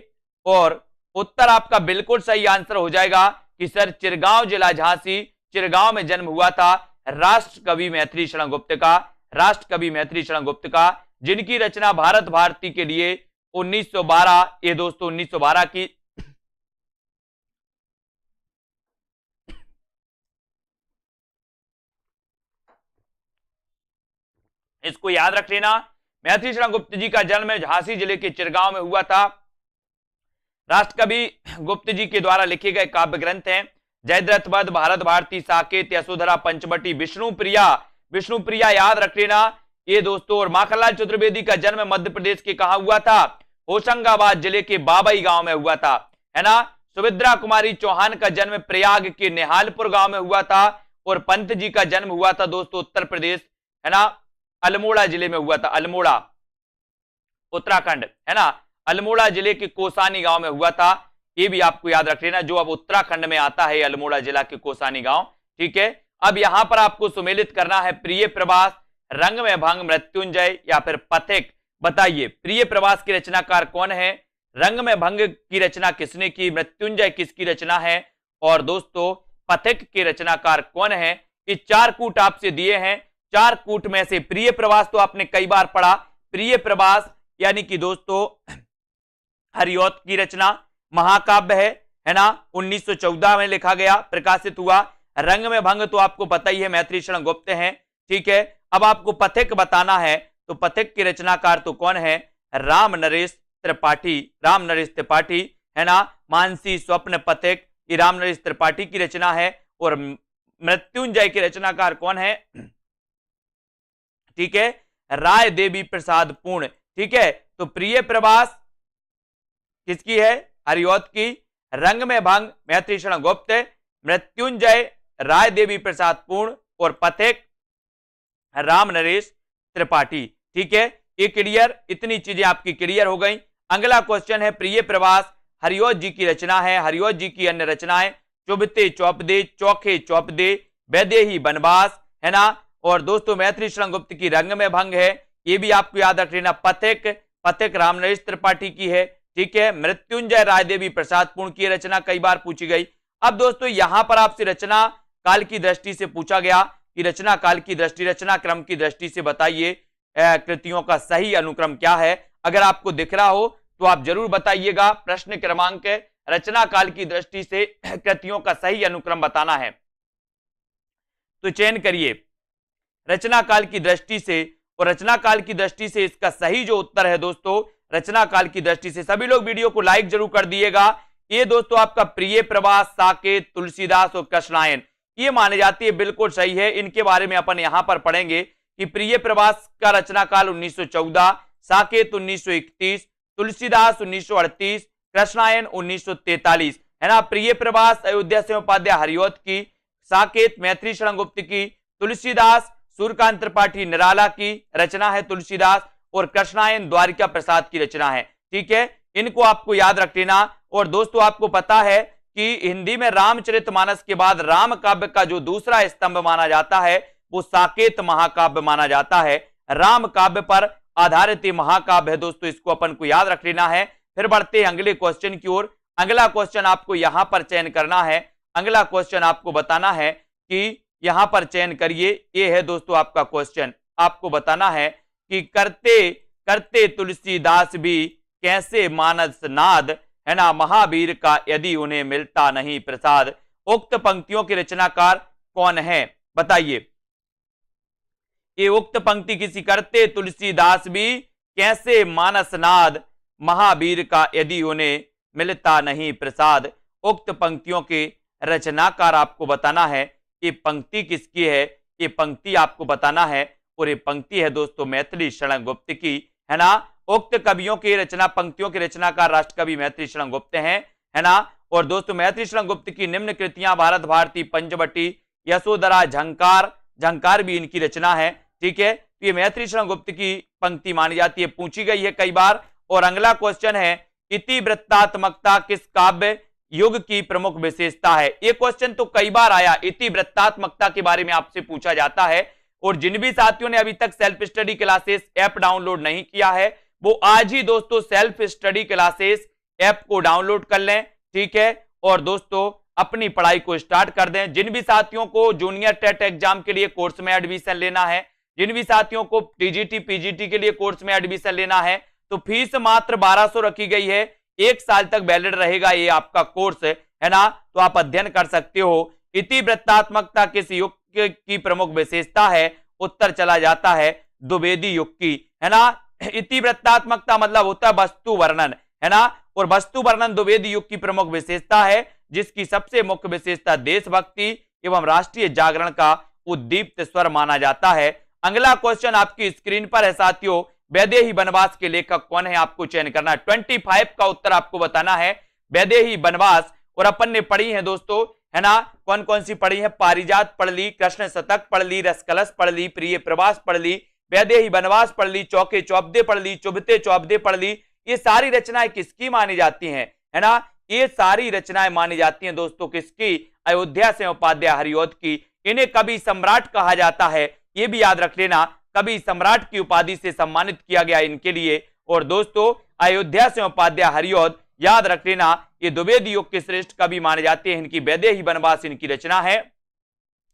Speaker 1: और उत्तर आपका बिल्कुल सही आंसर हो जाएगा कि सर चिरगांव जिला झांसी, चिरगांव में जन्म हुआ था राष्ट्र कवि मैथिली शरण गुप्त का, राष्ट्र कवि मैथिली शरण गुप्त का, जिनकी रचना भारत भारती के लिए 1912, ये दोस्तों 1912 की इसको याद रख लेना। मैथिली शरण गुप्त जी का जन्म झांसी जिले के चिरगांव में हुआ था। राष्ट्र कवि गुप्त जी के द्वारा लिखे गए काव्य ग्रंथ हैं जयद्रथ वध, भारत भारती, साकेत, यशोधरा, पंचवटी, विष्णुप्रिया, विष्णुप्रिया याद रख लेना ये दोस्तों। और माखनलाल चतुर्वेदी का जन्म मध्य प्रदेश के कहा हुआ था? होशंगाबाद जिले के बाबई गांव में हुआ था, है ना। सुमित्रा कुमारी चौहान का जन्म प्रयाग के निहालपुर गांव में हुआ था। और पंत जी का जन्म हुआ था दोस्तों उत्तर प्रदेश, है ना, अल्मोड़ा जिले में हुआ था, अल्मोड़ा उत्तराखंड, है ना, अल्मोड़ा जिले के कोसानी गांव में हुआ था। ये भी आपको याद रख लेना, जो अब उत्तराखंड में आता है अल्मोड़ा जिला के कोसानी गांव, ठीक है। अब यहां पर आपको सुमेलित करना है प्रिय प्रभास, रंग में भंग, मृत्युंजय या फिर पथिक। बताइए प्रिय प्रभास की रचनाकार कौन है, रंग में भंग की रचना किसने की, मृत्युंजय किसकी रचना है, और दोस्तों पथिक के रचनाकार कौन है। ये 4 कूट आपसे दिए हैं। 4 कूट में से प्रिय प्रभास तो आपने कई बार पढ़ा। प्रिय प्रभास यानी कि दोस्तों हरिऔध की रचना महाकाव्य है ना, 1914 में लिखा गया, प्रकाशित हुआ। रंग में भंग तो आपको पता ही है, मैथिली शरण गुप्त हैं, ठीक है। अब आपको पथिक बताना है, तो पथिक के रचनाकार तो कौन है, राम नरेश त्रिपाठी, राम नरेश त्रिपाठी, है ना। मानसी स्वप्न पथिक, ये राम नरेश त्रिपाठी की रचना है। और मृत्युंजय के रचनाकार कौन है, ठीक है, राय देवी प्रसाद पूर्ण, ठीक है। तो प्रिय प्रभास किसकी है, हरिऔध की, रंग में भंग मैथिली शरण गुप्त, मृत्युंजय राय देवी प्रसाद पूर्ण और पथिक राम नरेश त्रिपाठी। ठीक है, ये क्लियर, इतनी चीजें आपकी क्लियर हो गई। अगला क्वेश्चन है प्रिय प्रवास हरिऔध जी की रचना है। हरिऔध जी की अन्य रचनाएं चुभते चौपदे, चौखे चौपदे, वैदेही बनवास, है ना। और दोस्तों मैथिली शरण गुप्त की रंग में भंग है, ये भी आपको याद रख लेना। पथिक रामनरेश त्रिपाठी की है। ठीक है, मृत्युंजय राय देवी प्रसाद पूर्ण की रचना कई बार पूछी गई। अब दोस्तों यहां पर आपसे रचना काल की दृष्टि से पूछा गया कि रचना काल की दृष्टि, रचना क्रम की दृष्टि से बताइए कृतियों का सही अनुक्रम क्या है। अगर आपको दिख रहा हो तो आप जरूर बताइएगा। प्रश्न क्रमांक रचना काल की दृष्टि से कृतियों का सही अनुक्रम बताना है, तो चयन करिए रचना काल की दृष्टि से। और रचना काल की दृष्टि से इसका सही जो उत्तर है दोस्तों, रचना काल की दृष्टि से, सभी लोग वीडियो को लाइक जरूर कर दिएगा। ये दोस्तों आपका प्रिय प्रवास, साकेत, तुलसीदास और कृष्णायन, ये माने जाती है, बिल्कुल सही है। इनके बारे में अपन यहां पर पढ़ेंगे कि प्रिय प्रवास का रचना काल 1914, साकेत 1931, तुलसीदास 1938, कृष्णायन 1943, है ना। प्रिय प्रवास अयोध्या से उपाध्याय हरिऔध की, साकेत मैथिली शरण गुप्त की, तुलसीदास सूर्यकांत त्रिपाठी निराला की रचना है तुलसीदास, और कृष्णायन द्वारिका प्रसाद की रचना है। ठीक है, इनको आपको याद रख लेना। और दोस्तों आपको पता है कि हिंदी में रामचरितमानस के बाद राम काव्य का जो दूसरा स्तंभ माना जाता है वो साकेत महाकाव्य माना जाता है। राम काव्य पर आधारित महाकाव्य है दोस्तों, इसको अपन को याद रख लेना है। फिर बढ़ते हैं अगले क्वेश्चन की ओर। अगला क्वेश्चन आपको यहां पर चयन करना है। अगला क्वेश्चन आपको बताना है कि यहां पर चयन करिए, ये है दोस्तों आपका क्वेश्चन। आपको बताना है कि करते करते तुलसीदास भी कैसे मानस नाद, है ना, महावीर का यदि उन्हें मिलता नहीं प्रसाद। उक्त पंक्तियों के रचनाकार कौन है बताइए। ये उक्त पंक्ति किसी, करते तुलसीदास भी कैसे मानस नाद, महावीर का यदि उन्हें मिलता नहीं प्रसाद। उक्त पंक्तियों के रचनाकार आपको बताना है। ये पंक्ति किसकी है, ये पंक्ति आपको बताना है। और ये पंक्ति है दोस्तों मैथिली शरण गुप्त की, है ना। उक्त कवियों की रचना, पंक्तियों के रचनाकार राष्ट्रकवि मैथिली शरण गुप्त हैं, है ना। और दोस्तों मैथिली शरण गुप्त की निम्न कृतियां भारत भारती, पंचवटी, यशोधरा, झंकार भी इनकी रचना है। ठीक है, तो ये मैथिली शरण गुप्त की पंक्ति मानी जाती है, पूछी गई है कई बार। और अगला क्वेश्चन है इतिवृत्तात्मकता किस काव्य युग की प्रमुख विशेषता है। ये क्वेश्चन तो कई बार आया, इतिवृत्तात्मकता के बारे में आपसे पूछा जाता है। और जिन भी साथियों ने अभी तक self study classes app download नहीं किया है वो आज ही दोस्तों सेल्फ स्टडी क्लासेस ऐप को डाउनलोड कर लें। ठीक है, और दोस्तों अपनी पढ़ाई को स्टार्ट कर दें। जिन भी साथियों को जूनियर टेट एग्जाम के लिए कोर्स में एडमिशन लेना है, जिन भी साथियों को टीजीटी पीजीटी के लिए कोर्स में एडमिशन लेना है, तो फीस मात्र 1200 रखी गई है। 1 साल तक वैलिड रहेगा ये आपका कोर्स, है ना। तो आप अध्ययन कर सकते हो। इतिवृत्तात्मकता किस युग की प्रमुख विशेषता है, उत्तर चला जाता है द्विवेदी युग की, है ना। इतिवृत्तात्मकता मतलब होता है वस्तु वर्णन, है ना। और वस्तु वर्णन द्विवेदी युग की प्रमुख विशेषता है, जिसकी सबसे मुख्य विशेषता देशभक्ति एवं राष्ट्रीय जागरण का उद्दीप्त स्वर माना जाता है। अगला क्वेश्चन आपकी स्क्रीन पर है साथियों, वैदेही बनवास के लेखक कौन है, आपको चयन करना है। 25 का उत्तर आपको बताना है, वैदेही बनवास। और अपन ने पढ़ी है दोस्तों, है ना, कौन कौन सी पढ़ी है, पारिजात पढ़ ली, कृष्ण शतक पढ़ ली, रसकलश पढ़ ली, प्रिय प्रवास पढ़ ली, वैदेही बनवास पढ़ ली, चौके चौपदे पढ़ ली, चुभते चौपदे पढ़ ली। ये सारी रचनाएं किसकी मानी जाती हैं, है ना। ये सारी रचनाएं मानी जाती हैं दोस्तों किसकी, अयोध्या से उपाध्याय हरिऔध की। इन्हें कवि सम्राट कहा जाता है, ये भी याद रख लेना। कवि सम्राट की उपाधि से सम्मानित किया गया इनके लिए। और दोस्तों अयोध्या से उपाध्याय हरिऔध, याद रख लेना, ये द्विवेदी युग के श्रेष्ठ कवि माने जाते हैं। इनकी वैदेही बनवास इनकी रचना है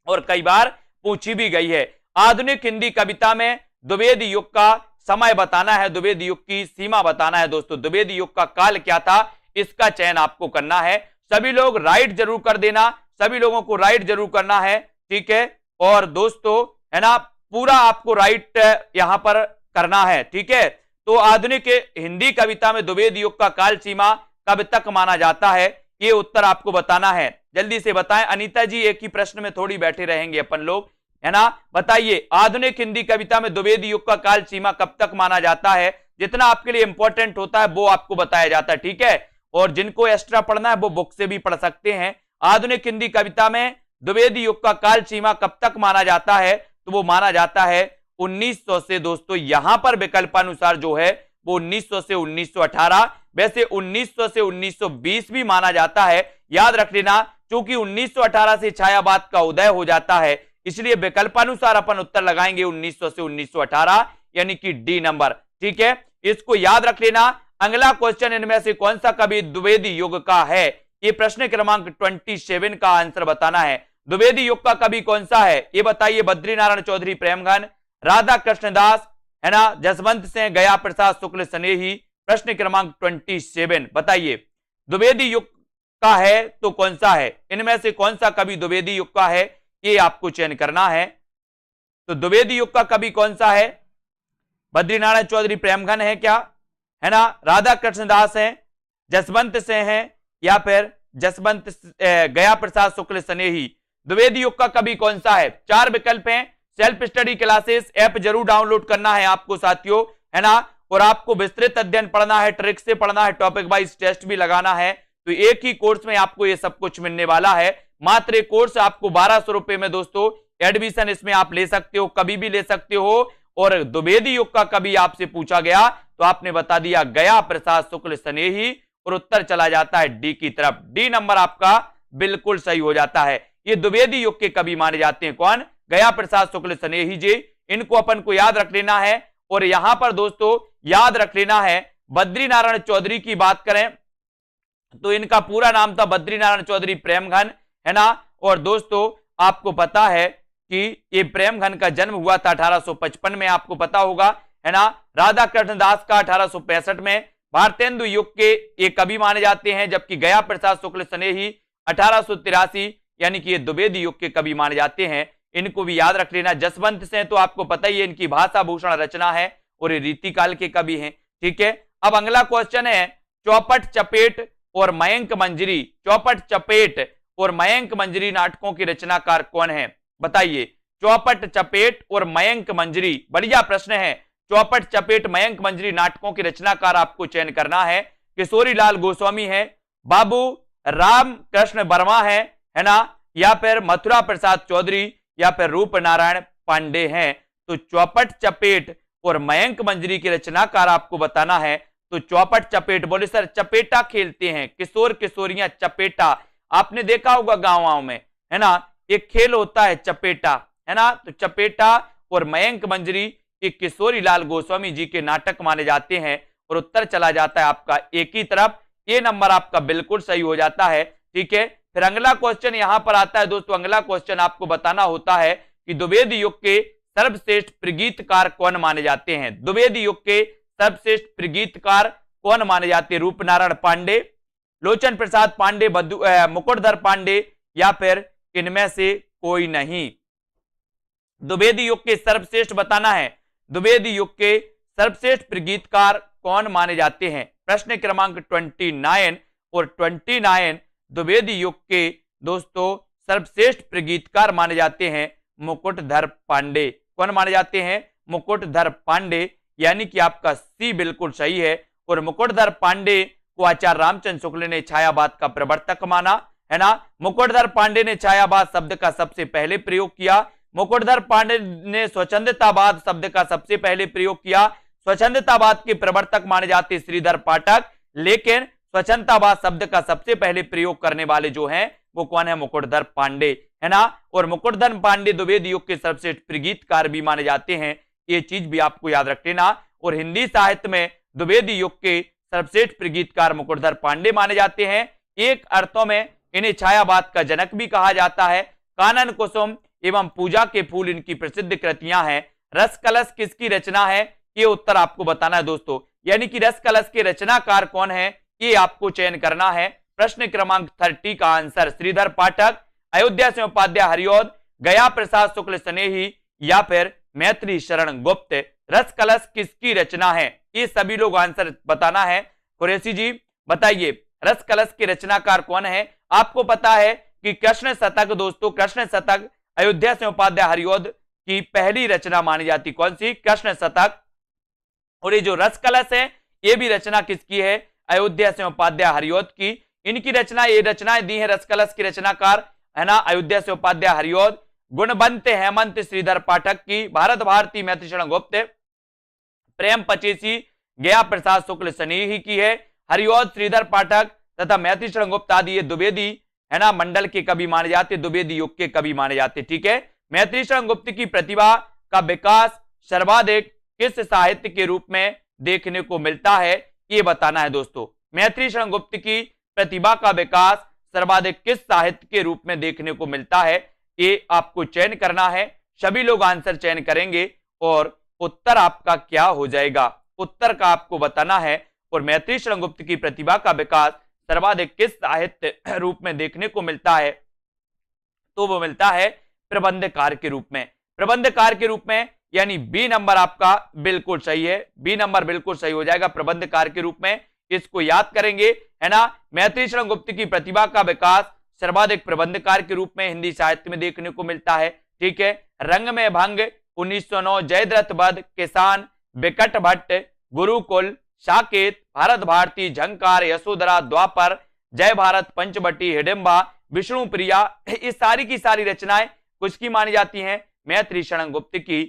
Speaker 1: और कई बार पूछी भी गई है। आधुनिक हिंदी कविता में द्विवेदी युग का समय बताना है, द्विवेदी युग की सीमा बताना है दोस्तों। द्विवेदी युग का काल क्या था, इसका चयन आपको करना है। सभी लोग राइट जरूर कर देना, सभी लोगों को राइट जरूर करना है। ठीक है, और दोस्तों है ना, पूरा आपको राइट यहां पर करना है। ठीक है, तो आधुनिक हिंदी कविता में द्विवेदी युग का काल सीमा कब तक माना जाता है, ये उत्तर आपको बताना है। जल्दी से बताएं अनीता जी, एक ही प्रश्न में थोड़ी बैठे रहेंगे अपन लोग, है ना। बताइए आधुनिक हिंदी कविता में द्विवेदी युग का काल सीमा कब तक माना जाता है। जितना आपके लिए इंपॉर्टेंट होता है वो आपको बताया जाता है। ठीक है, और जिनको एक्स्ट्रा पढ़ना है वो बुक से भी पढ़ सकते हैं। आधुनिक हिंदी कविता में द्विवेदी युग का काल सीमा कब तक माना जाता है, तो वो माना जाता है 1900 से दोस्तों, यहां पर विकल्पानुसार जो है वो 1900 से 1918, वैसे 1900 से 1920 भी माना जाता है। याद रख लेना, क्योंकि 1918 से छायावाद का उदय हो जाता है, इसलिए विकल्पानुसार अपन उत्तर लगाएंगे 1900 से 1918, यानी कि डी नंबर। ठीक है, इसको याद रख लेना। अगला क्वेश्चन, इनमें से कौन सा कवि द्विवेदी युग का है, ये प्रश्न क्रमांक 27 का आंसर बताना है। द्विवेदी युग का कवि कौन सा है, ये बताइए। बद्रीनारायण चौधरी प्रेमघन, राधा कृष्णदास, है ना, जसवंत सिंह, गया प्रसाद शुक्ल स्नेही। प्रश्न क्रमांक 27 बताइए, द्विवेदी युग का है तो कौन सा है, इनमें से कौन सा कवि द्विवेदी युग का है, ये आपको चयन करना है। तो द्विवेदी युग का कवि कौन सा है, बद्रीनारायण चौधरी प्रेमघन है क्या, है ना, राधा कृष्णदास है, जसवंत सिंह है, या फिर गया प्रसाद शुक्ल स्नेही। द्विवेदी युग का कवि कौन सा है, 4 विकल्प हैं। सेल्फ स्टडी क्लासेस ऐप जरूर डाउनलोड करना है आपको साथियों, है ना, और आपको विस्तृत अध्ययन पढ़ना है, ट्रिक से पढ़ना है, टॉपिक वाइज टेस्ट भी लगाना है। तो एक ही कोर्स में आपको ये सब कुछ मिलने वाला है। मात्र एक कोर्स आपको 1200 रुपए में दोस्तों, एडमिशन इसमें आप ले सकते हो, कभी भी ले सकते हो। और द्विवेदी युग का कभी आपसे पूछा गया तो आपने बता दिया गया प्रसाद शुक्ल स्नेही, और उत्तर चला जाता है डी की तरफ। डी नंबर आपका बिल्कुल सही हो जाता है। ये द्विवेदी युग के कवि माने जाते हैं, कौन, गया प्रसाद शुक्ल स्नेही जी। इनको अपन को याद रख लेना है। और यहां पर दोस्तों याद रख लेना है, बद्रीनारायण चौधरी की बात करें तो इनका पूरा नाम था बद्रीनारायण चौधरी प्रेमघन, है ना। और दोस्तों आपको पता है कि ये प्रेमघन का जन्म हुआ था 1855 में, आपको पता होगा, है ना। राधा कृष्णदास का 1865 में। भारतेंदु युग के ये कवि माने जाते हैं, जबकि गया प्रसाद शुक्ल स्नेही 1883, यानी कि ये द्विवेदी युग के कवि माने जाते हैं। इनको भी याद रख लेना। जसवंत सिंह तो आपको पता ही है, इनकी भाषा भूषण रचना है और ये रीतिकाल के कवि हैं। ठीक है, अब अगला क्वेश्चन है, चौपट चपेट और मयंक मंजरी। चौपट चपेट और मयंक मंजरी नाटकों की रचनाकार कौन है, बताइए। चौपट चपेट और मयंक मंजरी, बढ़िया प्रश्न है। चौपट चपेट मयंक मंजरी नाटकों के रचनाकार आपको चयन करना है। किशोरी लाल गोस्वामी है, बाबू राम कृष्ण वर्मा है ना, या फिर मथुरा प्रसाद चौधरी, या फिर रूप नारायण पांडे हैं। तो चौपट चपेट और मयंक मंजरी के रचनाकार आपको बताना है। तो चौपट चपेट, बोले सर चपेटा खेलते हैं, किशोर किशोरियां चपेटा, आपने देखा होगा गांव में, है ना, एक खेल होता है चपेटा, है ना। तो चपेटा और मयंक मंजरी एक किशोरी लाल गोस्वामी जी के नाटक माने जाते हैं, और उत्तर चला जाता है आपका एक ही तरफ। ये नंबर आपका बिल्कुल सही हो जाता है। ठीक है, फिर अगला क्वेश्चन यहां पर आता है दोस्तों। अगला क्वेश्चन आपको बताना होता है कि द्विवेदी युग के सर्वश्रेष्ठ प्रगीतकार कौन माने जाते हैं। द्विवेदी युग के सर्वश्रेष्ठ प्रगीतकार कौन माने जाते हैं, रूपनारायण पांडे, लोचन प्रसाद पांडे, मुकुटधर पांडे, या फिर इनमें से कोई नहीं। द्विवेदी युग के सर्वश्रेष्ठ बताना है, द्विवेदी युग के सर्वश्रेष्ठ प्रगीतकार कौन माने जाते हैं। प्रश्न क्रमांक 29 और 29 द्विवेदी युग के दोस्तों सर्वश्रेष्ठ प्रगीतकार माने जाते हैं मुकुटधर पांडे। कौन माने जाते हैं, मुकुटधर पांडे, यानी कि आपका सी बिल्कुल सही है। और मुकुटधर पांडे को आचार्य रामचंद्र शुक्ल ने छायावाद का प्रवर्तक माना, है ना। मुकुटधर पांडे ने छायावाद शब्द का सबसे पहले प्रयोग किया। मुकुटधर पांडे ने स्वच्छंदतावाद शब्द का सबसे पहले प्रयोग किया। स्वच्छंदतावाद के प्रवर्तक माने जाते श्रीधर पाठक, लेकिन स्वच्छंदतावाद शब्द का सबसे पहले प्रयोग करने वाले जो हैं वो कौन है, मुकुटधर पांडे, है ना। और मुकुटधर पांडे द्विवेदी युग के सर्वश्रेष्ठ प्रगीतकार भी माने जाते हैं, ये चीज भी आपको याद रख लेना। और हिंदी साहित्य में द्विवेदी युग के सर्वश्रेष्ठ प्रगीतकार मुकुटधर पांडे माने जाते हैं। एक अर्थों में इन्हें छायावाद का जनक भी कहा जाता है। कानन कुसुम एवं पूजा के फूल इनकी प्रसिद्ध कृतियां हैं। रस कलश किसकी रचना है, ये उत्तर आपको बताना है दोस्तों, यानी कि रस कलश के रचनाकार कौन है, ये आपको चयन करना है। प्रश्न क्रमांक 30 का आंसर श्रीधर पाठक, अयोध्या सिंह उपाध्याय हरिऔध, गया प्रसाद शुक्ल स्नेही, या फिर मैथिली शरण गुप्त। रस कलश किसकी रचना है, ये सभी लोग आंसर बताना है। कुरैशी जी बताइए, रस कलश के रचनाकार कौन है। आपको पता है कि कृष्ण शतक दोस्तों, कृष्ण शतक अयोध्या सिंह उपाध्याय हरिऔध की पहली रचना मानी जाती, कौन सी, कृष्ण शतक। और ये जो रस कलश है ये भी रचना किसकी है, अयोध्या सिंह उपाध्याय हरिऔध की। इनकी रचना, ये रचनाएं दी है रस कलश की रचनाकार है ना, अयोध्या से उपाध्याय हरिऔध, गुणवंत हेमंत श्रीधर पाठक की, भारत भारती मैथिली शरण गुप्त, प्रेम पचेसी गया प्रसाद शुक्ल सनेही की है, हरिऔध श्रीधर पाठक तथा मैथिली शरण गुप्त आदि ये द्विवेदी है ना मंडल के कवि माने जाते, द्विवेदी युग के कवि माने जाते। ठीक है, मैथिली शरण गुप्त की प्रतिभा का विकास सर्वाधिक किस साहित्य के रूप में देखने को मिलता है, ये बताना है दोस्तों। मैथिली शरण गुप्त की प्रतिभा का विकास सर्वाधिक किस साहित्य के रूप में देखने को मिलता है, ये आपको चयन करना है। सभी लोग आंसर चयन करेंगे और उत्तर आपका क्या हो जाएगा, उत्तर का आपको बताना है। और मैथिली शरण गुप्त की प्रतिभा का विकास सर्वाधिक किस साहित्य रूप में देखने को मिलता है, तो वो मिलता है प्रबंधकार के रूप में। प्रबंधकार के रूप में यानी बी नंबर आपका बिल्कुल सही है, बी नंबर बिल्कुल सही हो जाएगा, प्रबंधकार के रूप में। इसको याद करेंगे है ना। मैथिली शरण गुप्त की प्रतिभा का विकास सर्वाधिक प्रबंधकार के रूप में हिंदी साहित्य में देखने को मिलता है। ठीक है, रंग में भंग 1909, जयद्रथ वध, किसान, विकट भट्ट, गुरुकुल, साकेत, भारत भारती, झंकार, यशोधरा, द्वापर, जय भारत, पंचवटी, हिडिंबा, विष्णु प्रिया, इस सारी की सारी रचनाएं किसकी मानी जाती हैं, मैथिली शरण गुप्त की।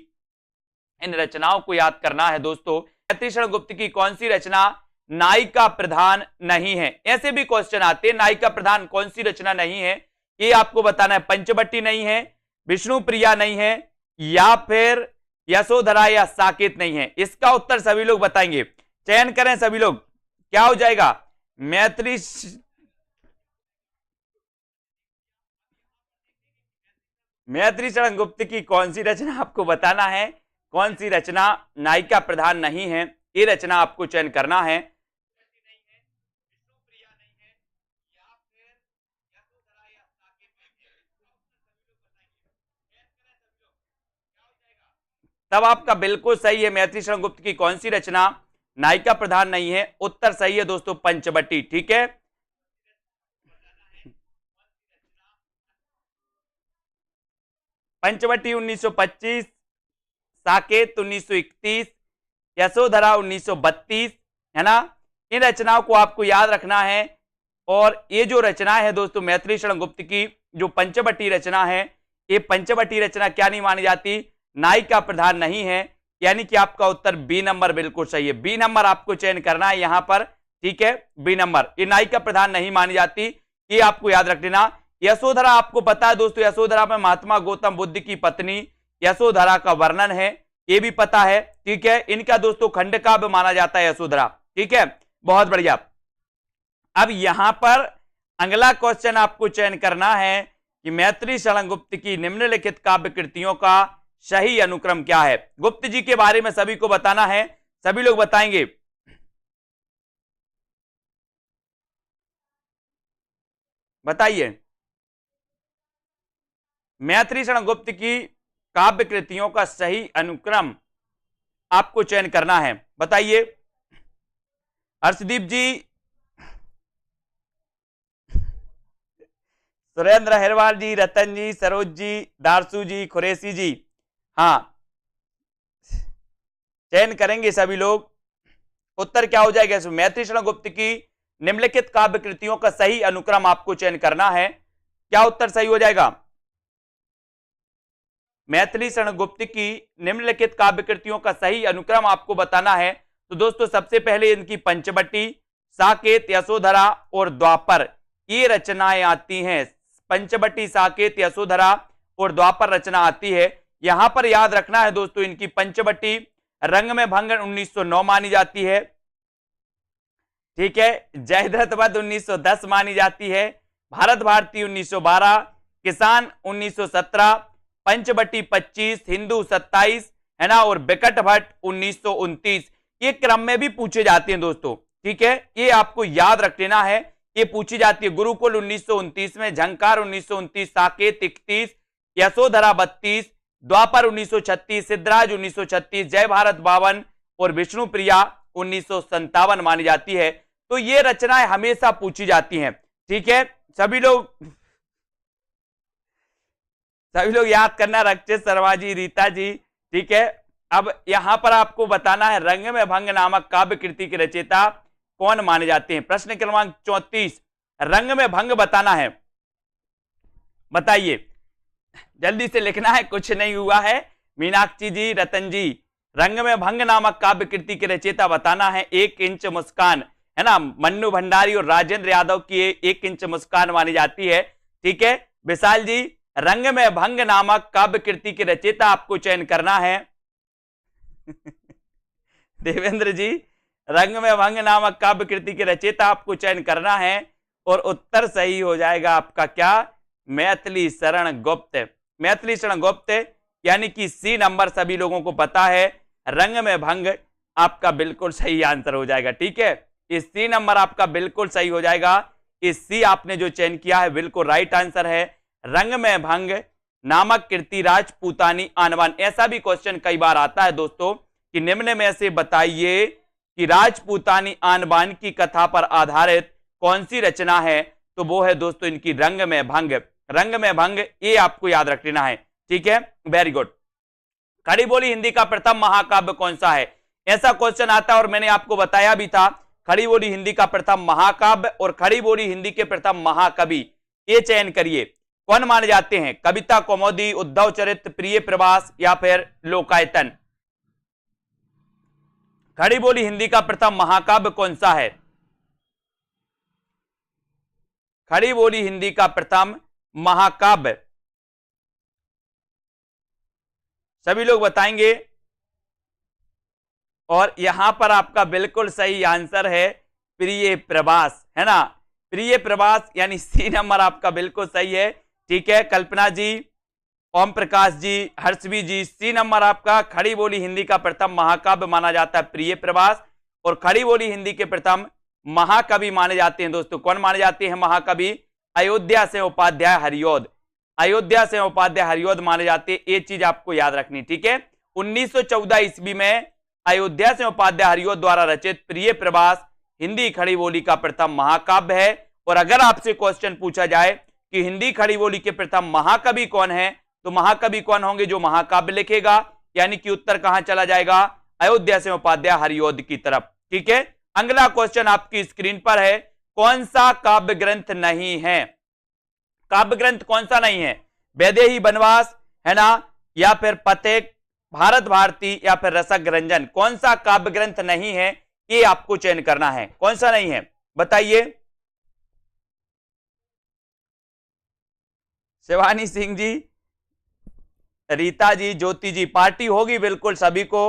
Speaker 1: इन रचनाओं को याद करना है दोस्तों। मैथिली शरण गुप्त की कौन सी रचना नायिका प्रधान नहीं है, ऐसे भी क्वेश्चन आते हैं, नायिका प्रधान कौन सी रचना नहीं है, ये आपको बताना है। पंचवटी नहीं है, विष्णु प्रिया नहीं है, या फिर यशोधरा या साकेत नहीं है। इसका उत्तर सभी लोग बताएंगे, चयन करें सभी लोग, क्या हो जाएगा। मैथिली शरण गुप्त की कौन सी रचना आपको बताना है, कौन सी रचना नायिका प्रधान नहीं है, ये रचना आपको चयन करना है। तब आपका बिल्कुल सही है, मैथिली शरण गुप्त की कौन सी रचना नायिका प्रधान नहीं है, उत्तर सही है दोस्तों, पंचवटी। ठीक है, पंचवटी 1925, साकेत 1931, यशोधरा 1932, है ना। इन रचनाओं को आपको याद रखना है। और ये जो रचना है दोस्तों मैथिली शरण गुप्त की, जो पंचवटी रचना है, ये पंचवटी रचना क्या नहीं मानी जाती, नायिका प्रधान नहीं है, यानी कि आपका उत्तर बी नंबर बिल्कुल सही है। बी नंबर आपको चयन करना है यहां पर। ठीक है, बी नंबर, ये नायिका प्रधान नहीं मानी जाती, ये आपको याद रख लेना। यशोधरा आपको पता है दोस्तों, यशोधरा में महात्मा गौतम बुद्ध की पत्नी यशोधरा का वर्णन है, ये भी पता है। ठीक है, इनका दोस्तों खंड काव्य माना जाता है यशोधरा। ठीक है, बहुत बढ़िया। अब यहां पर अगला क्वेश्चन आपको चयन करना है कि मैथिली शरण गुप्त की निम्नलिखित काव्य कृतियों का सही अनुक्रम क्या है। गुप्त जी के बारे में सभी को बताना है, सभी लोग बताएंगे। बताइए, मैथिली शरण गुप्त की काव्य कृतियों का सही अनुक्रम आपको चयन करना है, बताइए। हर्षदीप जी, सुरेंद्र अहिरवाल जी, रतन जी, सरोज जी, दारसू जी, खुरेसी जी, हाँ चयन करेंगे सभी लोग। उत्तर क्या हो जाएगा, मैथिली शरण गुप्त की निम्नलिखित काव्य कृतियों का सही अनुक्रम आपको चयन करना है। क्या उत्तर सही हो जाएगा। मैथिली शरण गुप्त की निम्नलिखित काव्य कृतियों का सही अनुक्रम आपको बताना है। तो दोस्तों सबसे पहले इनकी पंचवटी, साकेत, यशोधरा और द्वापर, ये रचनाएं आती हैं। पंचवटी, साकेत, यशोधरा और द्वापर रचना आती है। यहां पर याद रखना है दोस्तों, इनकी पंचवटी रंग में भंग 1909 मानी जाती है। ठीक है, जयद्रथ वध 1910 मानी जाती है, भारत भारती 1912, किसान 1917, पंचवटी 25, हिंदू 27, है ना, और विकट भट्ट 1929। ये क्रम में भी पूछे जाते हैं दोस्तों। ठीक है, ये आपको याद रख लेना है, ये पूछी जाती है। गुरुकुल 1929 में, झंकार 1929, साकेत 31, यशोधरा 32, द्वापर 1936, सिद्धराज 1936, जय भारत 52 और विष्णु प्रिया 1957 मानी जाती है। तो ये रचनाएं हमेशा पूछी जाती हैं। ठीक है, सभी लोग याद करना, रक्षित शर्मा जी, रीता जी। ठीक है, अब यहां पर आपको बताना है रंग में भंग नामक काव्य कृति के रचयिता कौन माने जाते हैं। प्रश्न क्रमांक 34, रंग में भंग बताना है। बताइए, जल्दी से लिखना है, कुछ नहीं हुआ है। मीनाक्षी जी, रतन जी, रंग में भंग नामक काव्य कृति के रचयिता बताना है। 1 इंच मुस्कान, है ना, मन्नू भंडारी और राजेंद्र यादव की 1 इंच मुस्कान मानी जाती है। ठीक है विशाल जी, रंग में भंग नामक काव्य कृति के रचयिता आपको चयन करना है। देवेंद्र जी, रंग में भंग नामक काव्य कृति के रचयिता आपको चयन करना है और उत्तर सही हो जाएगा आपका क्या, मैथिली शरण गुप्त। मैथिली शरण गुप्त यानी कि सी नंबर सभी लोगों को पता है, रंग में भंग आपका बिल्कुल सही आंसर हो जाएगा। ठीक है, इस सी नंबर आपका बिल्कुल सही हो जाएगा। इस सी आपने जो चयन किया है बिल्कुल राइट आंसर है। रंग में भंग नामक कृति राजपूतानी आनबान। ऐसा भी क्वेश्चन कई बार आता है दोस्तों कि निम्न में से बताइए कि राजपूतानी आनबान की कथा पर आधारित कौन सी रचना है, तो वो है दोस्तों इनकी रंग में भंग। रंग में भंग ये आपको याद रख लेना है। ठीक है, वेरी गुड। खड़ी बोली हिंदी का प्रथम महाकाव्य कौन सा है, ऐसा क्वेश्चन आता है और मैंने आपको बताया भी था। खड़ी बोली हिंदी का प्रथम महाकाव्य और खड़ी बोली हिंदी के प्रथम महाकवि, ये चयन करिए कौन माने जाते हैं। कविता कौमुदी, उद्धव चरित्र, प्रिय प्रवास या फिर लोकायतन। खड़ी बोली हिंदी का प्रथम महाकाव्य कौन सा है। खड़ी बोली हिंदी का प्रथम महाकाव्य सभी लोग बताएंगे और यहां पर आपका बिल्कुल सही आंसर है प्रिय प्रवास, है ना, प्रिय प्रवास यानी सी नंबर आपका बिल्कुल सही है। ठीक है, कल्पना जी, ओम प्रकाश जी, हर्षवी जी, सी नंबर आपका। खड़ी बोली हिंदी का प्रथम महाकाव्य माना जाता है प्रिय प्रवास और खड़ी बोली हिंदी के प्रथम महाकवि माने जाते हैं दोस्तों, कौन माने जाते हैं महाकवि, अयोध्या से उपाध्याय हरिऔध। अयोध्या से उपाध्याय हरिऔध माने जाते हैं, ये चीज आपको याद रखनी। ठीक है, 1914 ईस्वी में अयोध्या से उपाध्याय हरिऔध द्वारा रचित प्रिय प्रवास हिंदी खड़ी बोली का प्रथम महाकाव्य है। और अगर आपसे क्वेश्चन पूछा जाए कि हिंदी खड़ी बोली के प्रथम महाकवि कौन है, तो महाकवि कौन होंगे, जो महाकाव्य लिखेगा, यानी कि उत्तर कहां चला जाएगा, अयोध्या से उपाध्याय हरिऔध की तरफ। ठीक है, अगला क्वेश्चन आपकी स्क्रीन पर है, कौन सा काव्य ग्रंथ नहीं है। काव्य ग्रंथ कौन सा नहीं है, वैदेही वनवास, है ना, या फिर पथिक, भारत भारती या फिर रसक रंजन। कौन सा काव्य ग्रंथ नहीं है, ये आपको चयन करना है, कौन सा नहीं है बताइए। शिवानी सिंह जी, रीता जी, ज्योति जी, पार्टी होगी बिल्कुल, सभी को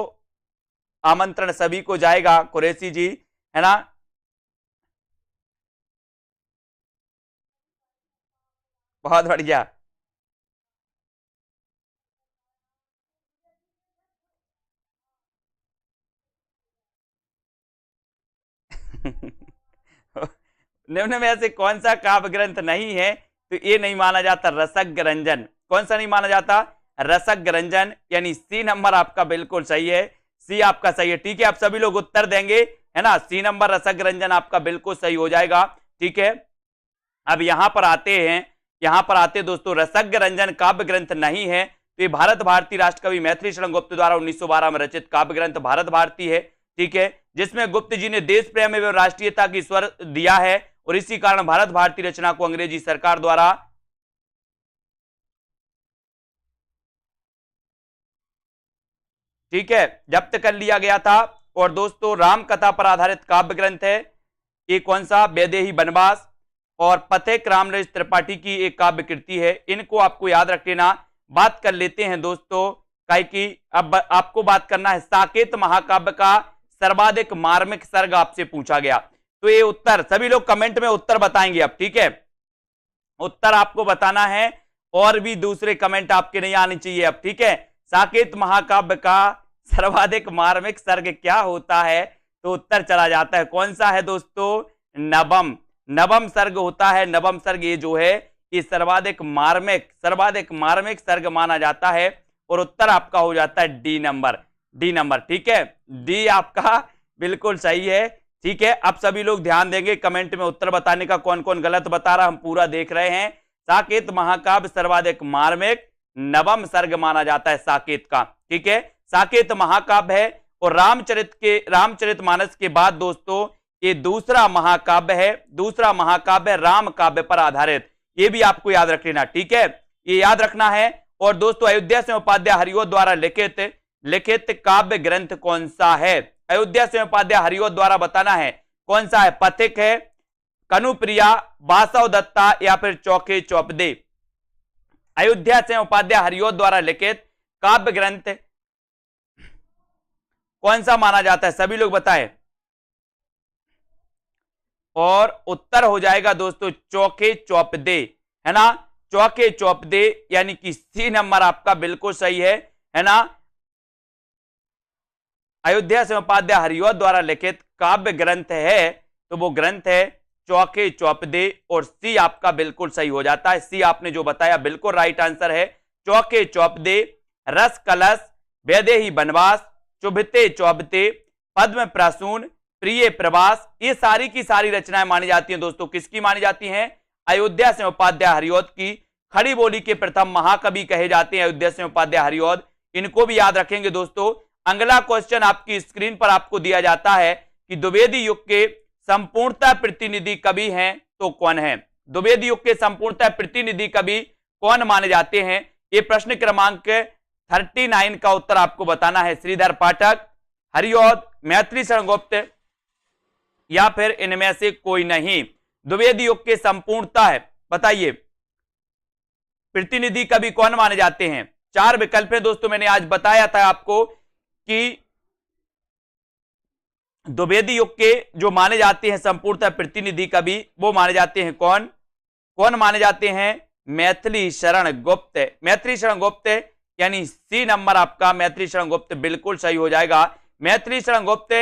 Speaker 1: आमंत्रण सभी को जाएगा। कुरैशी जी, है ना, बहुत बढ़िया। निम्न में से कौन सा काव्य ग्रंथ नहीं है, तो ये नहीं माना जाता रसक रंजन। कौन सा नहीं माना जाता, रसक रंजन, यानी सी नंबर आपका बिल्कुल सही है, सी आपका सही है। ठीक है, आप सभी लोग उत्तर देंगे, है ना, सी नंबर रसक रंजन आपका बिल्कुल सही हो जाएगा। ठीक है, अब यहां पर आते हैं, यहां पर आते दोस्तों, रसक रंजन काव्य ग्रंथ नहीं है, तो ये भारत भारती राष्ट्रकवि मैथिली शरण गुप्त द्वारा 1912 में रचित काव्य ग्रंथ भारत भारती है। ठीक है, जिसमें गुप्त जी ने देश प्रेम एवं राष्ट्रीयता की स्वर दिया है और इसी कारण भारत भारती रचना को अंग्रेजी सरकार द्वारा ठीक है जब्त कर लिया गया था। और दोस्तों, राम कथा पर आधारित काव्य ग्रंथ है ये कौन सा, वैदेही वनवास और पथिक रामराज त्रिपाठी की एक काव्य कृति है। इनको आपको याद रख लेना। बात कर लेते हैं दोस्तों, काहे कि अब आपको बात करना है साकेत महाकाव्य का सर्वाधिक मार्मिक सर्ग आपसे पूछा गया, तो ये उत्तर सभी लोग कमेंट में उत्तर बताएंगे अब। ठीक है, उत्तर आपको बताना है और भी दूसरे कमेंट आपके नहीं आने चाहिए अब। ठीक है, साकेत महाकाव्य का सर्वाधिक मार्मिक सर्ग क्या होता है, तो उत्तर चला जाता है, कौन सा है दोस्तों, नवम। नवम सर्ग होता है, नवम सर्ग ये जो है ये सर्वाधिक मार्मिक सर्ग माना जाता है और उत्तर आपका हो जाता है डी नंबर, डी नंबर। ठीक है, डी आपका बिल्कुल सही है। ठीक है, अब सभी लोग ध्यान देंगे कमेंट में उत्तर बताने का, कौन कौन गलत बता रहा हम पूरा देख रहे हैं। साकेत महाकाव्य सर्वाधिक मार्मिक नवम सर्ग माना जाता है साकेत का। ठीक है, साकेत महाकाव्य है और रामचरितमानस के बाद दोस्तों ये दूसरा महाकाव्य है, दूसरा महाकाव्य राम काव्य पर आधारित। ये भी आपको याद रख लेना, ठीक है, ये याद रखना है। और दोस्तों अयोध्या सिंह उपाध्याय हरिओ द्वारा लिखित काव्य ग्रंथ कौन सा है? अयोध्या सिंह उपाध्याय हरिओ द्वारा बताना है कौन सा है। पथिक है, कनुप्रिया, बासव दत्ता या फिर चौके चौपदे। अयोध्या सिंह उपाध्याय हरिओ द्वारा लिखित काव्य ग्रंथ कौन सा माना जाता है? सभी लोग बताएं। और उत्तर हो जाएगा दोस्तों चौके चौपदे, है ना, चौके चौपदे, यानी कि सी नंबर आपका बिल्कुल सही है ना। अयोध्या सिंह उपाध्याय हरिओ द्वारा लिखित काव्य ग्रंथ है तो वो ग्रंथ है चौके चौपदे, और सी आपका बिल्कुल सही हो जाता है। सी आपने जो बताया बिल्कुल राइट आंसर है, चौके चौपदे। रस कलश, वैदेही बनवास, चुभते चौबते, पद्म प्रसून, प्रिय प्रवास, ये सारी की सारी रचनाएं मानी जाती हैं दोस्तों। किसकी मानी जाती हैं? अयोध्या सिंह उपाध्याय हरिओ की। खड़ी बोली के प्रथम महाकवि कहे जाते हैं अयोध्या सिंह उपाध्याय हरिओ। इनको भी याद रखेंगे दोस्तों। अगला क्वेश्चन आपकी स्क्रीन पर आपको दिया जाता है कि द्विवेदी युग के संपूर्णतः प्रतिनिधि कवि हैं तो कौन है? द्विवेदी युग के संपूर्णतः प्रतिनिधि कवि कौन माने जाते हैं? ये प्रश्न क्रमांक 39 का उत्तर आपको बताना है। श्रीधर पाठक, हरिओ, मैथिली शरण गुप्त या फिर इनमें से कोई नहीं। द्विवेदी युग के संपूर्णता है, बताइए प्रतिनिधि कवि कौन माने जाते हैं? 4 विकल्प है दोस्तों। मैंने आज बताया था आपको कि द्विवेदी युग के जो माने जाते हैं संपूर्णतः प्रतिनिधि कवि वो माने जाते हैं कौन? कौन माने जाते हैं? मैथिली शरण गुप्त। मैथिली शरण गुप्त, यानी सी नंबर आपका मैथिली शरण गुप्त बिल्कुल सही हो जाएगा। मैथिली शरण गुप्त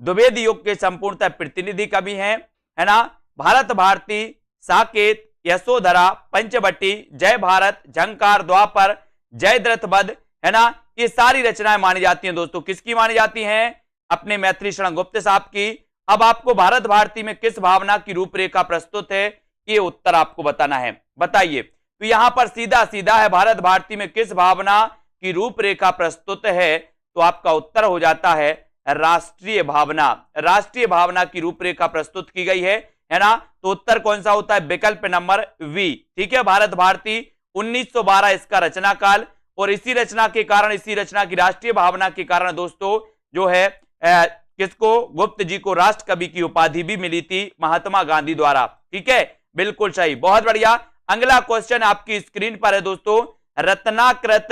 Speaker 1: द्विवेदी युग के संपूर्णतः प्रतिनिधि कवि हैं, है ना। भारत भारती, साकेत, यशोधरा, पंचवटी, जय भारत, झंकार, द्वापर, जयद्रथ वध, है ना, ये सारी रचनाएं मानी जाती हैं दोस्तों। किसकी मानी जाती हैं? अपने मैथिली शरण गुप्त साहब की। अब आपको भारत भारती में किस भावना की रूपरेखा प्रस्तुत है, ये उत्तर आपको बताना है। बताइए, तो यहां पर सीधा सीधा है, भारत भारती में किस भावना की रूपरेखा प्रस्तुत है? तो आपका उत्तर हो जाता है राष्ट्रीय भावना। राष्ट्रीय भावना की रूपरेखा प्रस्तुत की गई है ना। तो उत्तर कौन सा होता है? विकल्प नंबर वी, ठीक है। भारत भारती 1912 इसका रचना काल, और इसी रचना के कारण, इसी रचना की राष्ट्रीय भावना के कारण दोस्तों जो है किसको? गुप्त जी को राष्ट्र कवि की उपाधि भी मिली थी महात्मा गांधी द्वारा, ठीक है, बिल्कुल सही, बहुत बढ़िया। अगला क्वेश्चन आपकी स्क्रीन पर है दोस्तों, रत्नाकृत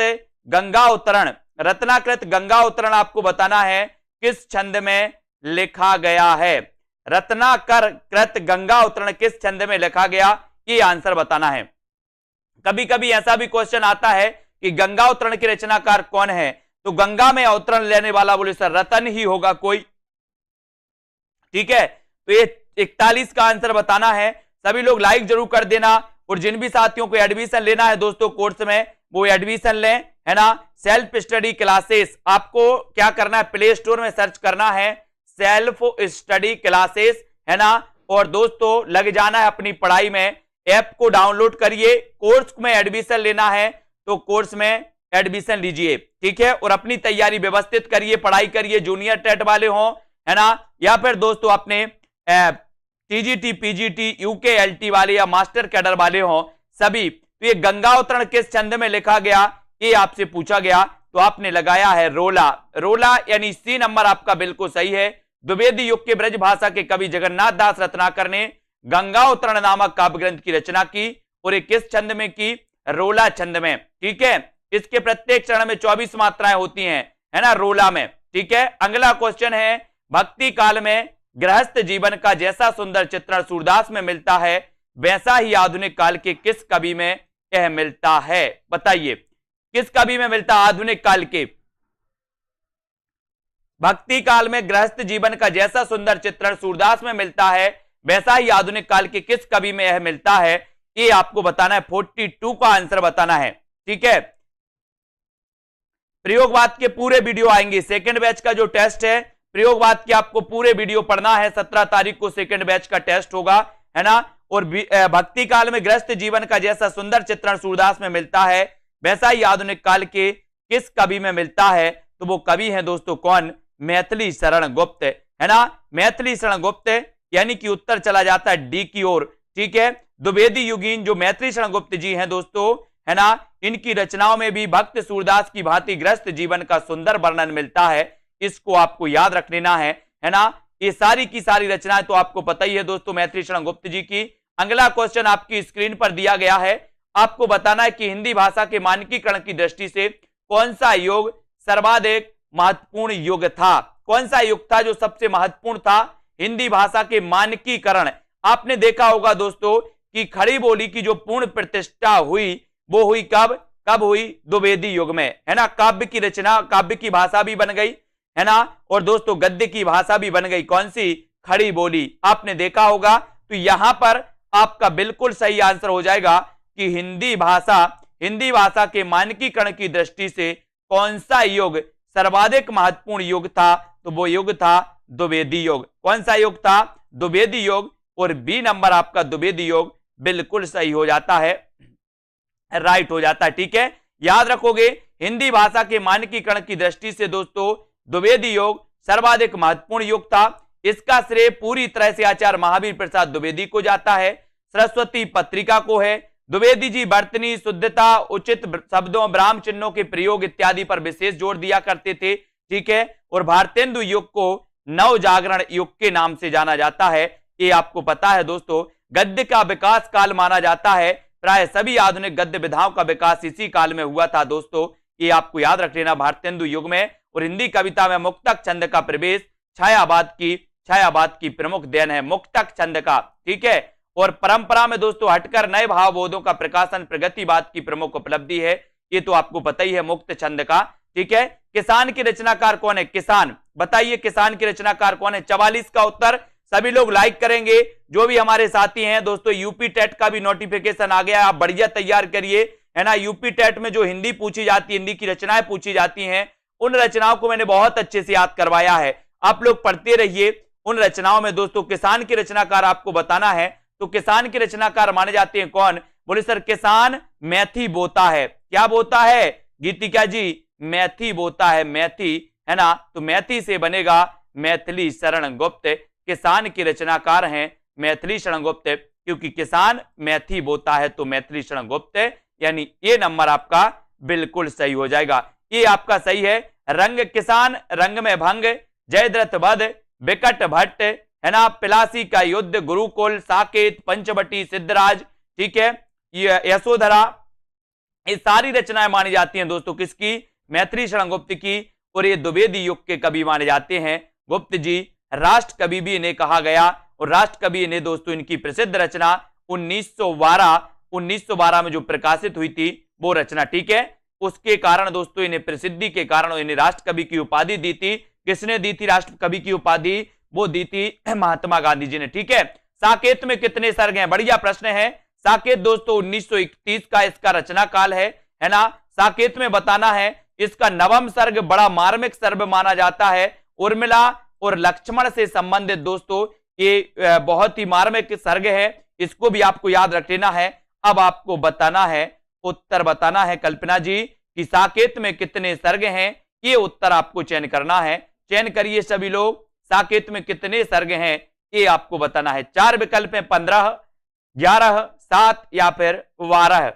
Speaker 1: गंगा उतरण। रत्नाकृत गंगा उतरण आपको बताना है किस छंद में लिखा गया है? रत्नाकृत गंगा उतरण किस छंद में लिखा गया, ये आंसर बताना है। कभी कभी ऐसा भी क्वेश्चन आता है कि गंगा उतरण के रचनाकार कौन है, तो गंगा में अवतरण लेने वाला बोले सर रतन ही होगा कोई, ठीक है। तो ये 41 का आंसर बताना है। सभी लोग लाइक जरूर कर देना, और जिन भी साथियों को एडमिशन लेना है दोस्तों कोर्स में, वो एडमिशन लें, है ना। सेल्फ स्टडी क्लासेस आपको क्या करना है? प्ले स्टोर में सर्च करना है सेल्फ स्टडी क्लासेस, है ना, और दोस्तों लग जाना है अपनी पढ़ाई में। ऐप को डाउनलोड करिए, कोर्स में एडमिशन लेना है तो कोर्स में एडमिशन लीजिए, ठीक है, और अपनी तैयारी व्यवस्थित करिए, पढ़ाई करिए। जूनियर टेट वाले हों, है ना, या फिर दोस्तों अपने टीजीटी, पीजीटी, यूकेएलटी वाले या मास्टर कैडर वाले हों, सभी। तो ये गंगा उतरण किस छंद में लिखा गया, ये आपसे पूछा गया, तो आपने लगाया है रोला। रोला यानी सी नंबर आपका बिल्कुल सही है। द्विवेदी युग के ब्रज भाषा के कवि जगन्नाथ दास रत्नाकर ने गंगा उतरण नामक काव्य ग्रंथ की रचना की, और ये किस छंद में की? रोला छंद में, ठीक है। इसके प्रत्येक चरण में 24 मात्राएं होती हैं, है ना, रोला में, ठीक है। अगला क्वेश्चन है, भक्ति काल में गृहस्थ जीवन का जैसा सुंदर चित्रण सूरदास में मिलता है, वैसा ही आधुनिक काल के किस कवि में यह मिलता है? बताइए किस कवि में मिलता है आधुनिक काल के? भक्ति काल में गृहस्थ जीवन का जैसा सुंदर चित्रण सूरदास में मिलता है, वैसा ही आधुनिक काल के किस कवि में यह मिलता है? ये आपको बताना है। 42 का आंसर बताना है, ठीक है। प्रयोगवाद के पूरे वीडियो आएंगे। सेकंड बैच का जो टेस्ट है प्रयोगवाद के आपको पूरे वीडियो पढ़ना है। 17 तारीख को सेकंड बैच का टेस्ट होगा, है ना। और भक्ति काल में गृहस्थ जीवन का जैसा सुंदर चित्रण सूरदास में मिलता है, वैसा ही आधुनिक काल के किस कवि में मिलता है? तो वो कवि है दोस्तों कौन? मैथिली शरण गुप्त, है ना। मैथिली शरण गुप्त, यानी कि उत्तर चला जाता है डी की ओर। ठीक है। द्विवेदी युगीन जो मैथिली शरण गुप्त जी हैं दोस्तों, है ना, इनकी रचनाओं में भी भक्त सूरदास की भांति ग्रस्त जीवन का सुंदर वर्णन मिलता है। इसको आपको याद रख लेना है ना। ये सारी की सारी रचनाएं तो आपको पता ही है दोस्तों मैथिली शरण गुप्त जी की। अगला क्वेश्चन आपकी स्क्रीन पर दिया गया है, आपको बताना है कि हिंदी भाषा के मानकीकरण की दृष्टि से कौन सा युग सर्वाधिक महत्वपूर्ण युग था। कौन सा युग था जो सबसे महत्वपूर्ण था हिंदी भाषा के मानकीकरण। आपने देखा होगा दोस्तों कि खड़ी बोली की जो पूर्ण प्रतिष्ठा हुई वो हुई कब हुई? द्विवेदी युग में, है ना। काव्य की रचना, काव्य की भाषा भी बन गई, है ना, और दोस्तों गद्य की भाषा भी बन गई। कौन सी? खड़ी बोली। आपने देखा होगा। तो यहां पर आपका बिल्कुल सही आंसर हो जाएगा कि हिंदी भाषा के मानकीकरण की दृष्टि से कौन सा युग सर्वाधिक महत्वपूर्ण युग था, तो वो युग था द्विवेदी युग। कौन सा युग था? द्विवेदी युग। और बी नंबर आपका द्विवेदी युग बिल्कुल सही हो जाता है, राइट हो जाता है। ठीक है, याद रखोगे हिंदी भाषा के मानकीकरण की दृष्टि से दोस्तों द्विवेदी युग सर्वाधिक महत्वपूर्ण युग था। इसका श्रेय पूरी तरह से आचार्य महावीर प्रसाद द्विवेदी को जाता है, सरस्वती पत्रिका को है। द्विवेदी जी वर्तनी, शुद्धता, उचित शब्दों, ब्राह्म चिन्हों के प्रयोग इत्यादि पर विशेष जोर दिया करते थे। ठीक है, और भारतेंदु युग को नव जागरण युग के नाम से जाना जाता है। ये आपको पता है दोस्तों। गद्य का विकास काल माना जाता है, प्राय सभी आधुनिक गद्य विधाओं का विकास इसी काल में हुआ था दोस्तों। ये आपको याद रख लेना भारतेंदु युग में। और हिंदी कविता में मुक्तक छंद का प्रवेश छायावाद की प्रमुख देन है, मुक्तक छंद का। ठीक है, और परंपरा में दोस्तों हटकर नए भावबोधों का प्रकाशन प्रगतिवाद की प्रमुख उपलब्धि है। ये तो आपको पता ही है मुक्त छंद का। ठीक है, किसान की रचनाकार कौन है? किसान, बताइए किसान की रचनाकार कौन है? 44 का उत्तर सभी लोग लाइक करेंगे। जो भी हमारे साथी हैं दोस्तों, यूपी टेट का भी नोटिफिकेशन आ गया है, आप बढ़िया तैयार करिए, है ना। यूपी टेट में जो हिंदी पूछी जाती है, हिंदी की रचनाएं पूछी जाती हैं, उन रचनाओं को मैंने बहुत अच्छे से याद करवाया है। आप लोग पढ़ते रहिए उन रचनाओं में। दोस्तों किसान की रचनाकार आपको बताना है, तो किसान के रचनाकार माने जाते हैं कौन? बोले सर किसान मैथी बोता है। क्या बोता है गीतिका जी? मैथी बोता है, मैथी, है ना। तो मैथी से बनेगा मैथिली शरण गुप्त। किसान के रचनाकार हैं मैथिली शरण गुप्त, क्योंकि किसान मैथी बोता है तो मैथिली शरण गुप्त, यानी ये नंबर आपका बिल्कुल सही हो जाएगा। ये आपका सही है। रंग किसान, रंग में भंग, जयद्रथ वध, विकट भट्ट, है ना, पिलासी का युद्ध, गुरुकुल, साकेत, पंचवटी, सिद्धराज, ठीक है, ये यशोधरा, ये सारी रचनाएं मानी जाती हैं दोस्तों किसकी? मैथिली शरण गुप्त की। और ये द्विवेदी युग के कवि माने जाते हैं गुप्त जी। राष्ट्र कवि भी इन्हें कहा गया, और राष्ट्र कवि इन्हें दोस्तों इनकी प्रसिद्ध रचना 1912 में जो प्रकाशित हुई थी वो रचना, ठीक है, उसके कारण दोस्तों इन्हें प्रसिद्धि के कारण इन्हें राष्ट्र कवि की उपाधि दी थी। किसने दी थी राष्ट्र कवि की उपाधि? वो दी थी महात्मा गांधी जी ने। ठीक है, साकेत में कितने सर्ग हैं? बढ़िया प्रश्न है। साकेत दोस्तों 1931 का इसका रचना काल है ना। साकेत में बताना है इसका नवम सर्ग बड़ा मार्मिक सर्ग माना जाता है। उर्मिला और लक्ष्मण से संबंधित दोस्तों ये बहुत ही मार्मिक सर्ग है, इसको भी आपको याद रख लेना है। अब आपको बताना है, उत्तर बताना है कल्पना जी कि साकेत में कितने सर्ग हैं। ये उत्तर आपको चयन करना है। चयन करिए सभी लोग, साकेत में कितने सर्ग हैं ये आपको बताना है। 4 विकल्प हैं, 15, 11, 7 या फिर 12।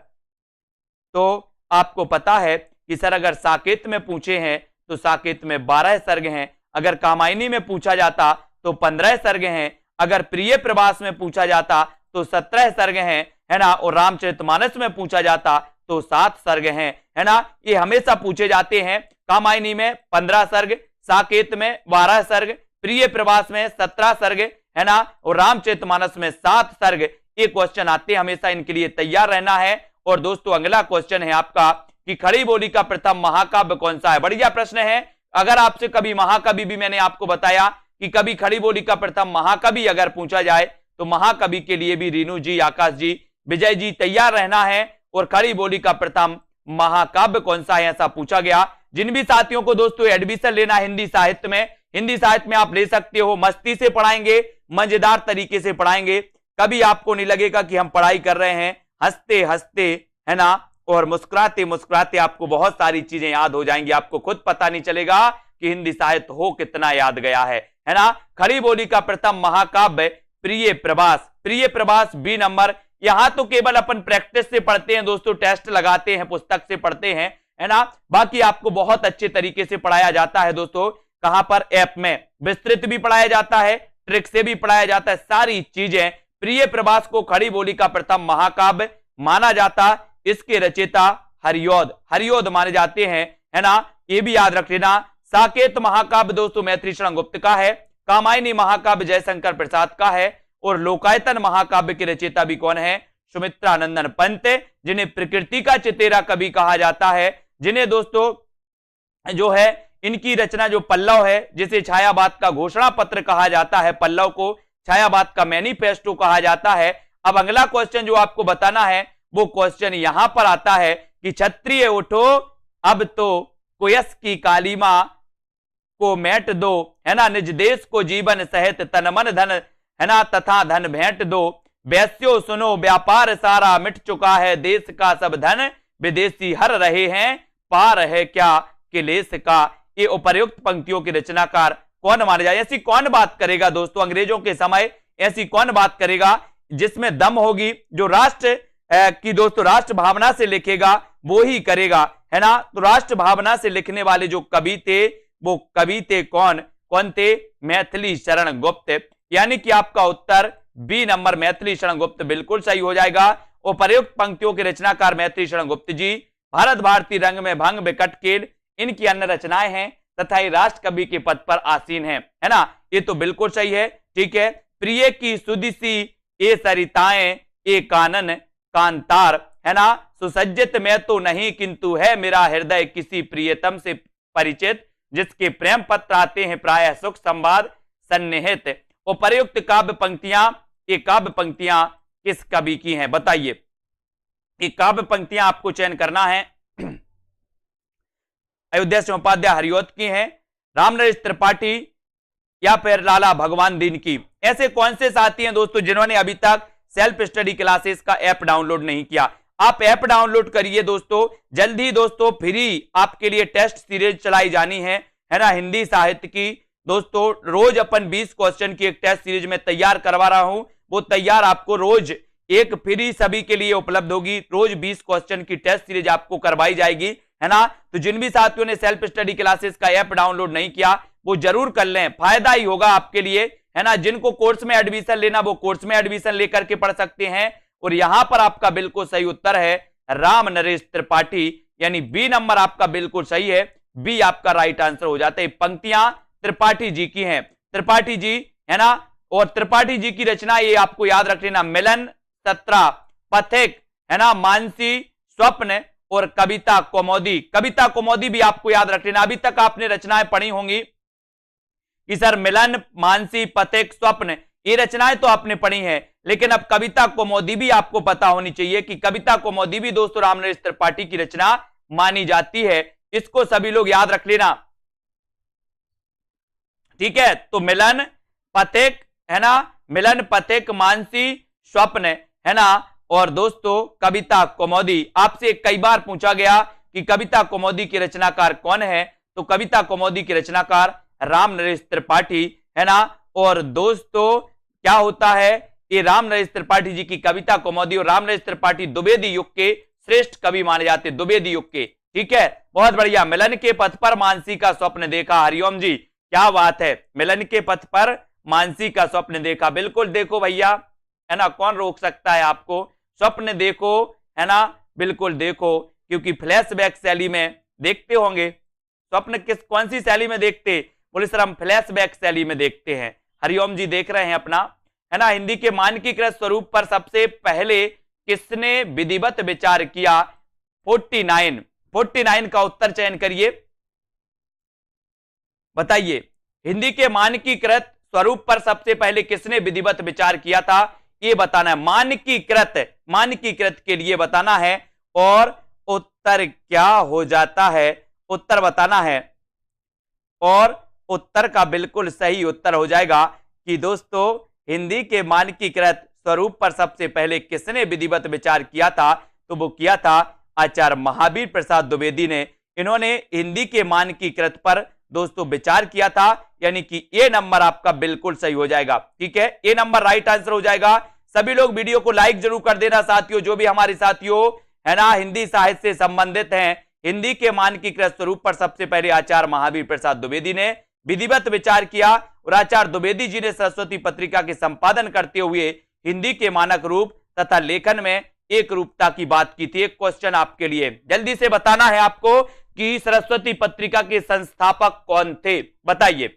Speaker 1: तो आपको पता है कि सर अगर साकेत में पूछे हैं तो साकेत में 12 सर्ग हैं। अगर कामायनी में पूछा जाता तो 15 सर्ग हैं। अगर प्रिय प्रवास में पूछा जाता तो 17 सर्ग हैं, है ना। और रामचरितमानस में पूछा जाता तो 7 सर्ग हैं, है ना। ये हमेशा पूछे जाते हैं। कामायनी में 15 सर्ग, साकेत में 12 सर्ग, प्रिय प्रवास में 17 सर्ग, है ना, और रामचरितमानस में 7 सर्ग। ये क्वेश्चन आते हैं, हमेशा इनके लिए तैयार रहना है। और दोस्तों अगला क्वेश्चन है आपका कि खड़ी बोली का प्रथम महाकाव्य कौन सा है? बढ़िया प्रश्न है। अगर आपसे कभी महाकवि भी मैंने आपको बताया कि कभी खड़ी बोली का प्रथम महाकवि अगर पूछा जाए तो महाकवि के लिए भी रीनू जी, आकाश जी, विजय जी तैयार रहना है। और खड़ी बोली का प्रथम महाकाव्य कौन सा है ऐसा पूछा गया। जिन भी साथियों को दोस्तों एडमिशन लेना हिंदी साहित्य में आप ले सकते हो। मस्ती से पढ़ाएंगे, मजेदार तरीके से पढ़ाएंगे। कभी आपको नहीं लगेगा कि हम पढ़ाई कर रहे हैं, हंसते हंसते, है ना, और मुस्कुराते मुस्कुराते आपको बहुत सारी चीजें याद हो जाएंगी। आपको खुद पता नहीं चलेगा कि हिंदी साहित्य हो कितना याद गया है ना। खड़ी बोली का प्रथम महाकाव्य प्रिय प्रवास प्रिय प्रभास बी नंबर। यहां तो केवल अपन प्रैक्टिस से पढ़ते हैं दोस्तों, टेस्ट लगाते हैं, पुस्तक से पढ़ते हैं, है ना। बाकी आपको बहुत अच्छे तरीके से पढ़ाया जाता है दोस्तों। कहां पर? ऐप में विस्तृत भी पढ़ाया जाता है, ट्रिक से भी पढ़ाया जाता है, सारी चीजें। प्रिय प्रभास को खड़ी बोली का प्रथम महाकाव्य माना जाता, इसके रचयिता हरियोध माने जाते हैं, है ना, ये भी याद रख लेना। साकेत महाकाव्य दोस्तों मैथिली शरण गुप्त का है। कामायनी महाकाव्य जयशंकर प्रसाद का है। और लोकायतन महाकाव्य के रचयिता भी कौन है? सुमित्रा नंदन पंत, जिन्हें प्रकृति का चितेरा कवि कहा जाता है, जिन्हें दोस्तों जो है इनकी रचना जो पल्लव है, जिसे छायावाद का घोषणा पत्र कहा जाता है, पल्लव को छायावाद का मैनिफेस्टो कहा जाता है। अब अगला क्वेश्चन जो आपको बताना है वो क्वेश्चन यहां पर आता है कि क्षत्रिय उठो अब तो कुयस की कालीमा को मैट दो, है ना, निज देश को जीवन सहित तन मन धन, है ना, तथा धन भेंट दो। वैस्यो सुनो व्यापार सारा मिट चुका है, देश का सब धन विदेशी हर रहे हैं, पार है क्या किलेश का। ये उपर्युक्त पंक्तियों के रचनाकार कौन माने जाए? ऐसी कौन बात करेगा दोस्तों अंग्रेजों के समय, ऐसी कौन बात करेगा जिसमें दम होगी? जो राष्ट्र की दोस्तों राष्ट्र भावना से लिखेगा वो ही करेगा, है ना। तो राष्ट्र भावना से लिखने वाले जो कवि थे वो कवि थे कौन थे? मैथिली शरण गुप्त। यानी कि आपका उत्तर बी नंबर मैथिली शरण गुप्त बिल्कुल सही हो जाएगा। उपर्युक्त पंक्तियों के रचनाकार मैथिली शरण गुप्त जी। भारत भारती रंग में भंग विकट केल इनकी अन्य रचनाएं हैं तथा ये राष्ट्र कवि के पद पर आसीन है ना। ये तो बिल्कुल सही है, ठीक है। प्रिय की सुदिसी ए सरिताएं ए कानन कांतार, है ना, सुसज्जित में तो नहीं किंतु है मेरा हृदय किसी प्रियतम से परिचित, जिसके प्रेम पत्र आते हैं प्रायः सुख संवाद सन्निहित। उपर्युक्त काव्य पंक्तियां, ये काव्य पंक्तियां किस कवि की हैं बताइए? ये काव्य पंक्तियां आपको चयन करना है। अयोध्या सिंह उपाध्याय हरियोध की हैं, रामनरेश त्रिपाठी या फिर लाला भगवान दीन की। ऐसे कौन से साथी हैं दोस्तों जिन्होंने अभी तक सेल्फ स्टडी क्लासेस का ऐप डाउनलोड नहीं किया? आप ऐप डाउनलोड करिए दोस्तों। जल्दी दोस्तों फ्री आपके लिए टेस्ट सीरीज चलाई जानी है ना, हिंदी साहित्य की। दोस्तों रोज अपन 20 क्वेश्चन की एक टेस्ट सीरीज में तैयार करवा रहा हूं, वो तैयार आपको रोज एक फ्री सभी के लिए उपलब्ध होगी। रोज 20 क्वेश्चन की टेस्ट सीरीज आपको करवाई जाएगी, है ना। तो जिन भी साथियों ने सेल्फ स्टडी क्लासेस का ऐप डाउनलोड नहीं किया वो जरूर कर लें, फायदा ही होगा आपके लिए, है ना। जिनको कोर्स में एडमिशन लेना वो कोर्स में एडमिशन लेकर के पढ़ सकते हैं। और यहां पर आपका बिल्कुल सही उत्तर है राम नरेश त्रिपाठी, यानी बी नंबर आपका बिल्कुल सही है। बी आपका राइट आंसर हो जाता है। पंक्तियां त्रिपाठी जी की हैं, त्रिपाठी जी, है ना। और त्रिपाठी जी की रचना ये आपको याद रख लेना, मिलन, सत्रा, पथिक, है ना, मानसी, स्वप्न और कविता कौमुदी। कविता कौमुदी भी आपको याद रख लेना। अभी तक आपने रचनाएं पढ़ी होंगी कि सर मिलन, मानसी, पथिक, स्वप्न, ये रचनाएं तो आपने पढ़ी हैं, लेकिन अब कविता कौमुदी भी आपको पता होनी चाहिए कि कविता कौमुदी भी दोस्तों रामनरेश त्रिपाठी की रचना मानी जाती है। इसको सभी लोग याद रख लेना, ठीक है। तो मिलन, पथिक, है ना, मिलन, पथिक, मानसी, स्वप्न, है ना, और दोस्तों कविता कौमुदी। आपसे कई बार पूछा गया कि कविता कौमुदी के रचनाकार कौन है, तो कविता कौमुदी के रचनाकार रामनरेश त्रिपाठी, है ना। और दोस्तों क्या होता है, ये रामनरेश त्रिपाठी जी की कविता कौमुदी और रामनरेश त्रिपाठी द्विवेदी युग के श्रेष्ठ कवि माने जाते हैं, द्विवेदी युग के, ठीक है। बहुत बढ़िया। मिलन के पथ पर मानसी का स्वप्न देखा, हरिओम जी क्या बात है। मिलन के पथ पर मानसी का स्वप्न देखा, बिल्कुल देखो भैया, है ना, कौन रोक सकता है आपको। स्वप्न देखो, है ना, बिल्कुल देखो, क्योंकि फ्लैशबैक शैली में देखते होंगे। स्वप्न कौन सी शैली में देखते? बोले सर हम फ्लैशबैक शैली में देखते हैं। हरिओम जी देख रहे हैं अपना, है ना। हिंदी के मानकीकृत स्वरूप पर सबसे पहले किसने विधिवत विचार किया? 49 का उत्तर चयन करिए, बताइए। हिंदी के मानकीकृत स्वरूप पर सबसे पहले किसने विधिवत विचार किया था, ये बताना है। मानकीकृत के लिए बताना है और उत्तर क्या हो जाता है, उत्तर बताना है। और उत्तर का बिल्कुल सही उत्तर हो जाएगा कि दोस्तों हिंदी के मानकीकृत स्वरूप पर सबसे पहले किसने विधिवत विचार किया था, तो वो किया था आचार्य महावीर प्रसाद द्विवेदी ने। इन्होंने हिंदी के मानकीकृत पर दोस्तों विचार किया था, यानी कि ए नंबर आपका बिल्कुल सही हो जाएगा, ठीक है। ए नंबर राइट आंसर हो जाएगा। सभी लोग वीडियो को लाइक जरूर कर देना साथियों। जो भी हमारे साथियों है ना हिंदी साहित्य से संबंधित हैं, हिंदी के मानकीकृत स्वरूप पर सबसे पहले आचार्य महावीर प्रसाद द्विवेदी ने विधिवत विचार किया और आचार्य द्विवेदी जी ने सरस्वती पत्रिका के संपादन करते हुए हिंदी के मानक रूप तथा लेखन में एक रूपता की बात की थी। एक क्वेश्चन आपके लिए जल्दी से बताना है आपको कि सरस्वती पत्रिका के संस्थापक कौन थे, बताइए।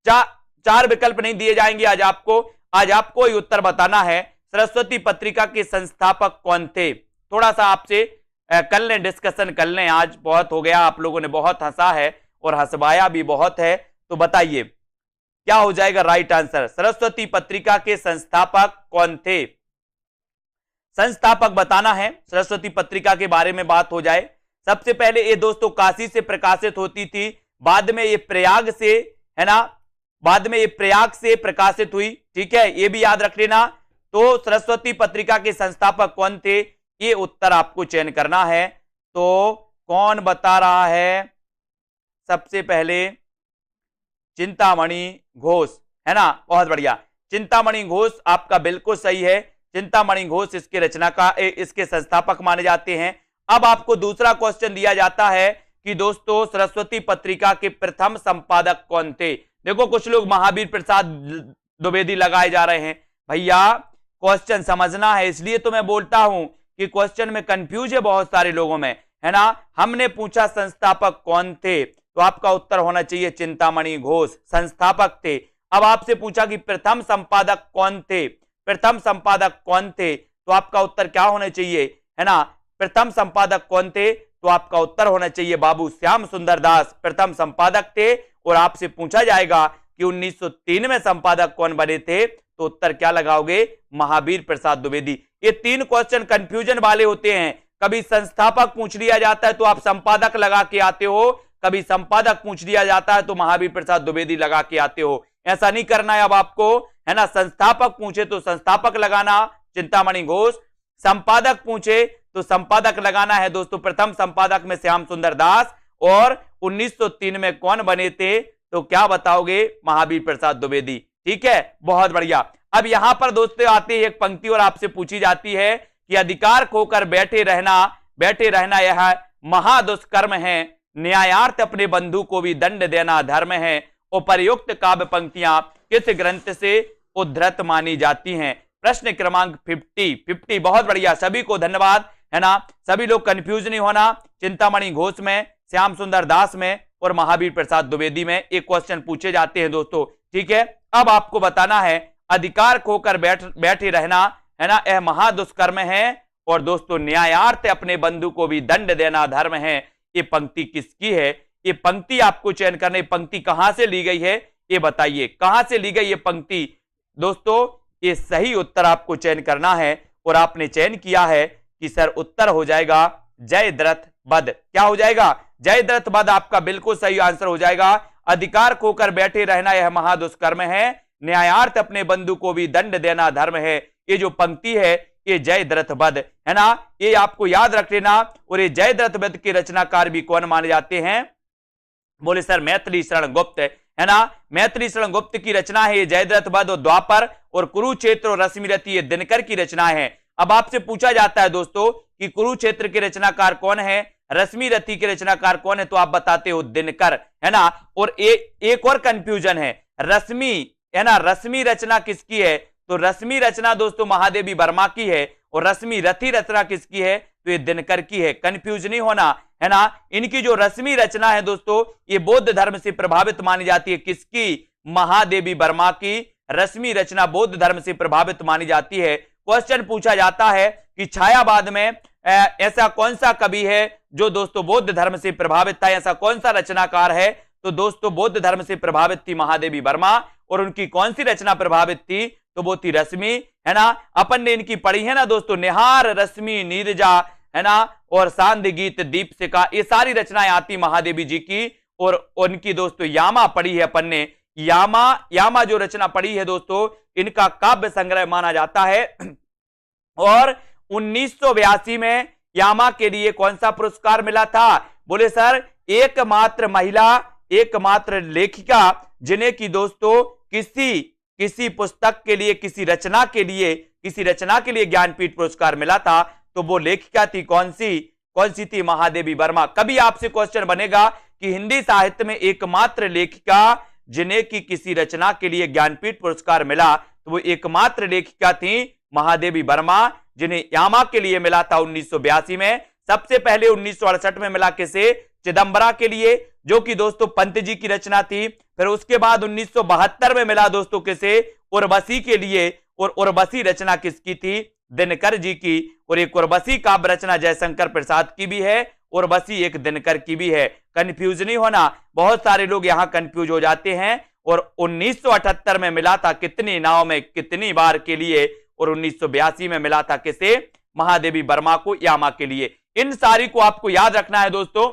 Speaker 1: चार विकल्प नहीं दिए जाएंगे आज आपको ही उत्तर बताना है सरस्वती पत्रिका के संस्थापक कौन थे। थोड़ा सा आपसे कर लें, डिस्कशन कर लें, आज बहुत हो गया, आप लोगों ने बहुत हंसा है और हंसवाया भी बहुत है, तो बताइए क्या हो जाएगा राइट आंसर। सरस्वती पत्रिका के संस्थापक कौन थे, संस्थापक बताना है। सरस्वती पत्रिका के बारे में बात हो जाए, सबसे पहले ये दोस्तों काशी से प्रकाशित होती थी, बाद में ये प्रयाग से, है ना, बाद में ये प्रयाग से प्रकाशित हुई, ठीक है, ये भी याद रख लेना। तो सरस्वती पत्रिका के संस्थापक कौन थे, ये उत्तर आपको चयन करना है। तो कौन बता रहा है, सबसे पहले चिंतामणि घोष, है ना, बहुत बढ़िया, चिंतामणि घोष आपका बिल्कुल सही है। चिंतामणि घोष इसके संस्थापक माने जाते हैं। अब आपको दूसरा क्वेश्चन दिया जाता है कि दोस्तों सरस्वती पत्रिका के प्रथम संपादक कौन थे। देखो कुछ लोग महावीर प्रसाद द्विवेदी लगाए जा रहे हैं, भैया क्वेश्चन समझना है, इसलिए तो मैं बोलता हूं कि क्वेश्चन में कंफ्यूज है बहुत सारे लोगों में, है ना। हमने पूछा संस्थापक कौन थे, तो आपका उत्तर होना चाहिए चिंतामणि घोष, संस्थापक थे। अब आपसे पूछा कि प्रथम संपादक कौन थे, प्रथम संपादक कौन थे, तो आपका उत्तर क्या होना चाहिए, है ना, प्रथम संपादक कौन थे, तो आपका उत्तर होना चाहिए बाबू श्याम सुंदर दास प्रथम संपादक थे। और आपसे पूछा जाएगा कि 1903 में संपादक कौन बने थे, तो उत्तर क्या लगाओगे, महावीर प्रसाद द्विवेदी। ये तीन क्वेश्चन कंफ्यूजन वाले होते हैं, कभी संस्थापक पूछ लिया जाता है तो आप संपादक लगा के आते हो, कभी संपादक पूछ लिया जाता है तो महावीर प्रसाद द्विवेदी लगा के आते हो। ऐसा नहीं करना है अब आपको, है ना। संस्थापक पूछे तो संस्थापक लगाना चिंतामणि घोष, संपादक पूछे तो संपादक लगाना है दोस्तों प्रथम संपादक में श्याम सुंदर दास, और 1903 में कौन बने थे, तो क्या बताओगे, महावीर प्रसाद द्विवेदी, ठीक है, बहुत बढ़िया। अब यहां पर दोस्तों आती है एक पंक्ति और आपसे पूछी जाती है कि अधिकार खोकर बैठे रहना यह महादुष्कर्म है, न्यायार्थ अपने बंधु को भी दंड देना धर्म है। उपर्युक्त काव्य पंक्तियां किस ग्रंथ से उद्धृत मानी जाती हैं। प्रश्न क्रमांक 50, बहुत बढ़िया, सभी को धन्यवाद, है ना। सभी लोग कंफ्यूज नहीं होना, चिंतामणि घोष में, श्याम सुंदर दास में और महावीर प्रसाद द्विवेदी में एक क्वेश्चन पूछे जाते हैं दोस्तों, ठीक है। अब आपको बताना है अधिकार खोकर बैठे रहना, है ना, यह महादुष्कर्म है, और दोस्तों न्यायार्थ अपने बंधु को भी दंड देना धर्म है। ये पंक्ति किसकी है, ये पंक्ति आपको चयन करने, पंक्ति कहां से ली गई है ये बताइए, कहां से ली गई ये पंक्ति। दोस्तों ये सही उत्तर आपको चयन करना है, और आपने चयन किया है कि सर उत्तर हो जाएगा जयद्रथ वध। क्या हो जाएगा, जयद्रथ वध आपका बिल्कुल सही आंसर हो जाएगा। अधिकार खोकर बैठे रहना यह महादुष्कर्म है, न्यायार्थ अपने बंधु को भी दंड देना धर्म है। ये जो पंक्ति है ये जयद्रथ वध, है ना, ये आपको याद रख लेना। और ये जयद्रथ वध के रचनाकार भी कौन माने जाते हैं, बोले सर मैथिली शरण गुप्त, है ना। मैथिली शरण गुप्त की रचना है ये जयद्रथ वध, और द्वापर और कुरुक्षेत्र और रश्मिरथी ये दिनकर की रचना है। अब आपसे पूछा जाता है दोस्तों कि कुरुक्षेत्र के रचनाकार कौन है, रश्मिरथी के रचनाकार कौन है, तो आप बताते हो दिनकर, है ना। और एक और कंफ्यूजन है, रश्मि, है ना, रश्मि रचना किसकी है, तो रश्मि रचना दोस्तों महादेवी वर्मा की है, और रश्मिरथी रचना किसकी है, तो ये दिनकर की है। कंफ्यूज नहीं होना, है ना। इनकी जो रश्मि रचना है दोस्तों ये बौद्ध धर्म से प्रभावित मानी जाती है, किसकी, महादेवी वर्मा की रश्मि रचना बौद्ध धर्म से प्रभावित मानी जाती है। क्वेश्चन पूछा जाता है कि छायावाद में ऐसा कौन सा कवि है जो दोस्तों बौद्ध धर्म से प्रभावित था, ऐसा कौन सा रचनाकार है, तो दोस्तों बौद्ध धर्म से प्रभावित थी महादेवी वर्मा, और उनकी कौन सी रचना प्रभावित थी, तो वो थी रश्मि, है ना। अपन ने इनकी पढ़ी है ना दोस्तों, निहार रश्मि नीरजा, है ना, और सांद गीत दीपशिखा, ये सारी रचनाएं आती महादेवी जी की। और उनकी दोस्तों यामा पढ़ी है अपन ने, यामा जो रचना पढ़ी है दोस्तों इनका काव्य संग्रह माना जाता है। और 1982 में यामा के लिए कौन सा पुरस्कार मिला था, बोले सर एकमात्र महिला, एकमात्र लेखिका जिन्हें की दोस्तों किसी पुस्तक के लिए, किसी रचना के लिए ज्ञानपीठ पुरस्कार मिला था, तो वो लेखिका थी कौन सी थी? महादेवी वर्मा। कभी आपसे क्वेश्चन बनेगा कि हिंदी साहित्य में एकमात्र लेखिका जिन्हें की किसी रचना के लिए ज्ञानपीठ पुरस्कार मिला, तो वो एकमात्र लेखिका थी महादेवी वर्मा, जिन्हें यामा के लिए मिला था 1982 में। सबसे पहले 1968 में मिला किसे? चिदंबरा के लिए, जो कि दोस्तों पंत जी की रचना थी। फिर उसके बाद 1972 में मिला दोस्तों किसे? उर्वशी के लिए। और उर्वशी रचना किसकी थी? दिनकर जी की। और एक उर्वशी काव्य रचना जयशंकर प्रसाद की भी है, उर्वशी एक दिनकर की भी है। कंफ्यूज नहीं होना, बहुत सारे लोग यहां कंफ्यूज हो जाते हैं। और 1978 में मिला था कितनी नाव में, कितनी बार के लिए? और 1982 में मिला था किसे? महादेवी वर्मा को, यामा के लिए। इन सारी को आपको याद रखना है दोस्तों,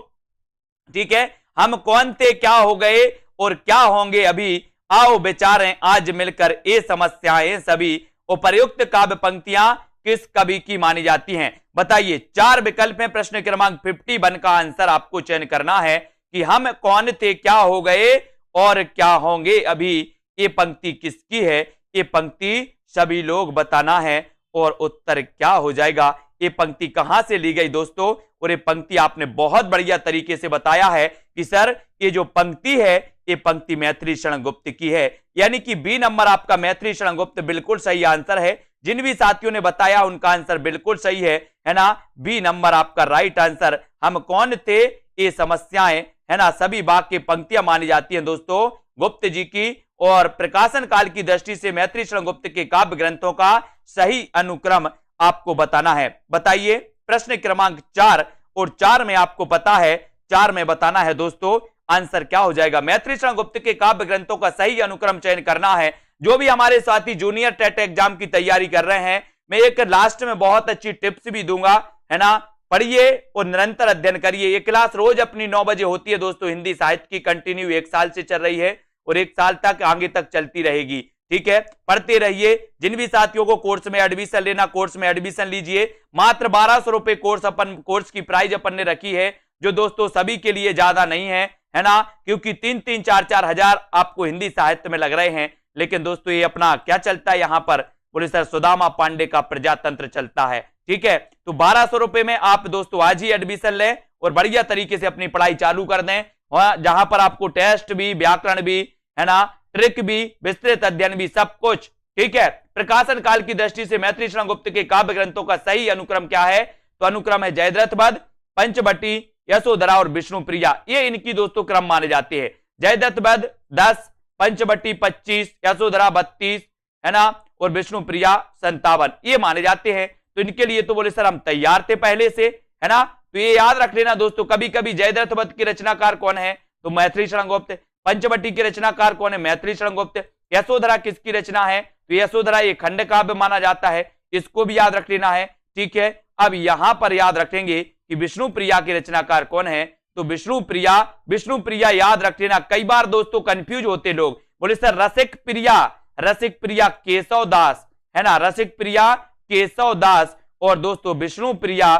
Speaker 1: ठीक है। हम कौन थे, क्या हो गए और क्या होंगे अभी, आओ विचारें आज मिलकर ये समस्याएं सभी। उपर्युक्त काव्य पंक्तियां किस कवि की मानी जाती हैं? बताइए। 4 विकल्प हैं। प्रश्न क्रमांक 51 का आंसर आपको चयन करना है कि हम कौन थे, क्या हो गए और क्या होंगे अभी। ये पंक्ति किसकी है? ये पंक्ति सभी लोग बताना है और उत्तर क्या हो जाएगा। ये पंक्ति कहां से ली गई दोस्तों? और ये पंक्ति आपने बहुत बढ़िया तरीके से बताया है कि सर ये जो पंक्ति है, ये पंक्ति मैथिली शरण गुप्त की है। यानी कि बी नंबर आपका मैथिली शरण गुप्त बिल्कुल सही आंसर है। जिन भी साथियों ने बताया उनका आंसर बिल्कुल सही है ना? बी नंबर आपका राइट आंसर। हम कौन थे, ये समस्याएं, है ना, सभी बाग की पंक्तियां मानी जाती हैं दोस्तों गुप्त जी की। और प्रकाशन काल की दृष्टि से मैथिली शरण गुप्त के काव्य ग्रंथों का सही अनुक्रम आपको बताना है। बताइए। प्रश्न क्रमांक 4 और 4 में आपको पता है, 4 में बताना है दोस्तों आंसर क्या हो जाएगा। मैथिली शरण गुप्त के काव्य ग्रंथों का सही अनुक्रम चयन करना है। जो भी हमारे साथी जूनियर टेट एग्जाम की तैयारी कर रहे हैं, मैं एक लास्ट में बहुत अच्छी टिप्स भी दूंगा, है ना। पढ़िए और निरंतर अध्ययन करिए। ये क्लास रोज अपनी 9 बजे होती है दोस्तों। हिंदी साहित्य की कंटिन्यू 1 साल से चल रही है और 1 साल तक आगे तक चलती रहेगी, ठीक है। पढ़ते रहिए। जिन भी साथियों को कोर्स में एडमिशन लेना, कोर्स में एडमिशन लीजिए। मात्र 1200 रुपए कोर्स की प्राइस अपन ने रखी है, जो दोस्तों सभी के लिए ज्यादा नहीं है ना, क्योंकि 3-3, 4-4 हजार आपको हिंदी साहित्य में लग रहे हैं। लेकिन दोस्तों ये अपना क्या चलता है यहाँ पर, बोले सर सुदामा पांडे का प्रजातंत्र चलता है, ठीक है। तो 1200 रुपए में आप दोस्तों आज ही एडमिशन लें और बढ़िया तरीके से अपनी पढ़ाई चालू कर दें, जहां पर आपको टेस्ट भी, व्याकरण भी, है ना, ट्रिक भी, विस्तृत अध्ययन भी, सब कुछ, ठीक है। प्रकाशन काल की दृष्टि से मैथिली शरण गुप्त के काव्य ग्रंथों का सही अनुक्रम क्या है? तो अनुक्रम है जयद्रथ वध, पंचवटी, यशोधरा और विष्णुप्रिया। ये इनकी दोस्तों क्रम माने जाते हैं। जयद्रथ वध 10, पंचवटी 25, यशोधरा 32, है ना, और विष्णुप्रिया 57, ये माने जाते हैं। तो इनके लिए तो बोले सर हम तैयार थे पहले से, है ना। तो ये याद रख लेना दोस्तों। कभी कभी जयद्रथ वध की रचनाकार कौन है? तो मैथिली शरण गुप्त। पंचवटी के रचनाकार कौन है? मैथिली शरण गुप्त। यशोधरा किसकी रचना है? तो यशोधरा ये खंड काव्य माना जाता है, इसको भी याद रख लेना है, ठीक है। अब यहां पर याद रखेंगे कि विष्णुप्रिया के रचनाकार कौन है? तो विष्णुप्रिया याद रख लेना। कई बार दोस्तों कंफ्यूज होते लोग, बोले सर रसिक प्रिया केशव दास, है ना, रसिक प्रिया केशव दास। और दोस्तों विष्णुप्रिया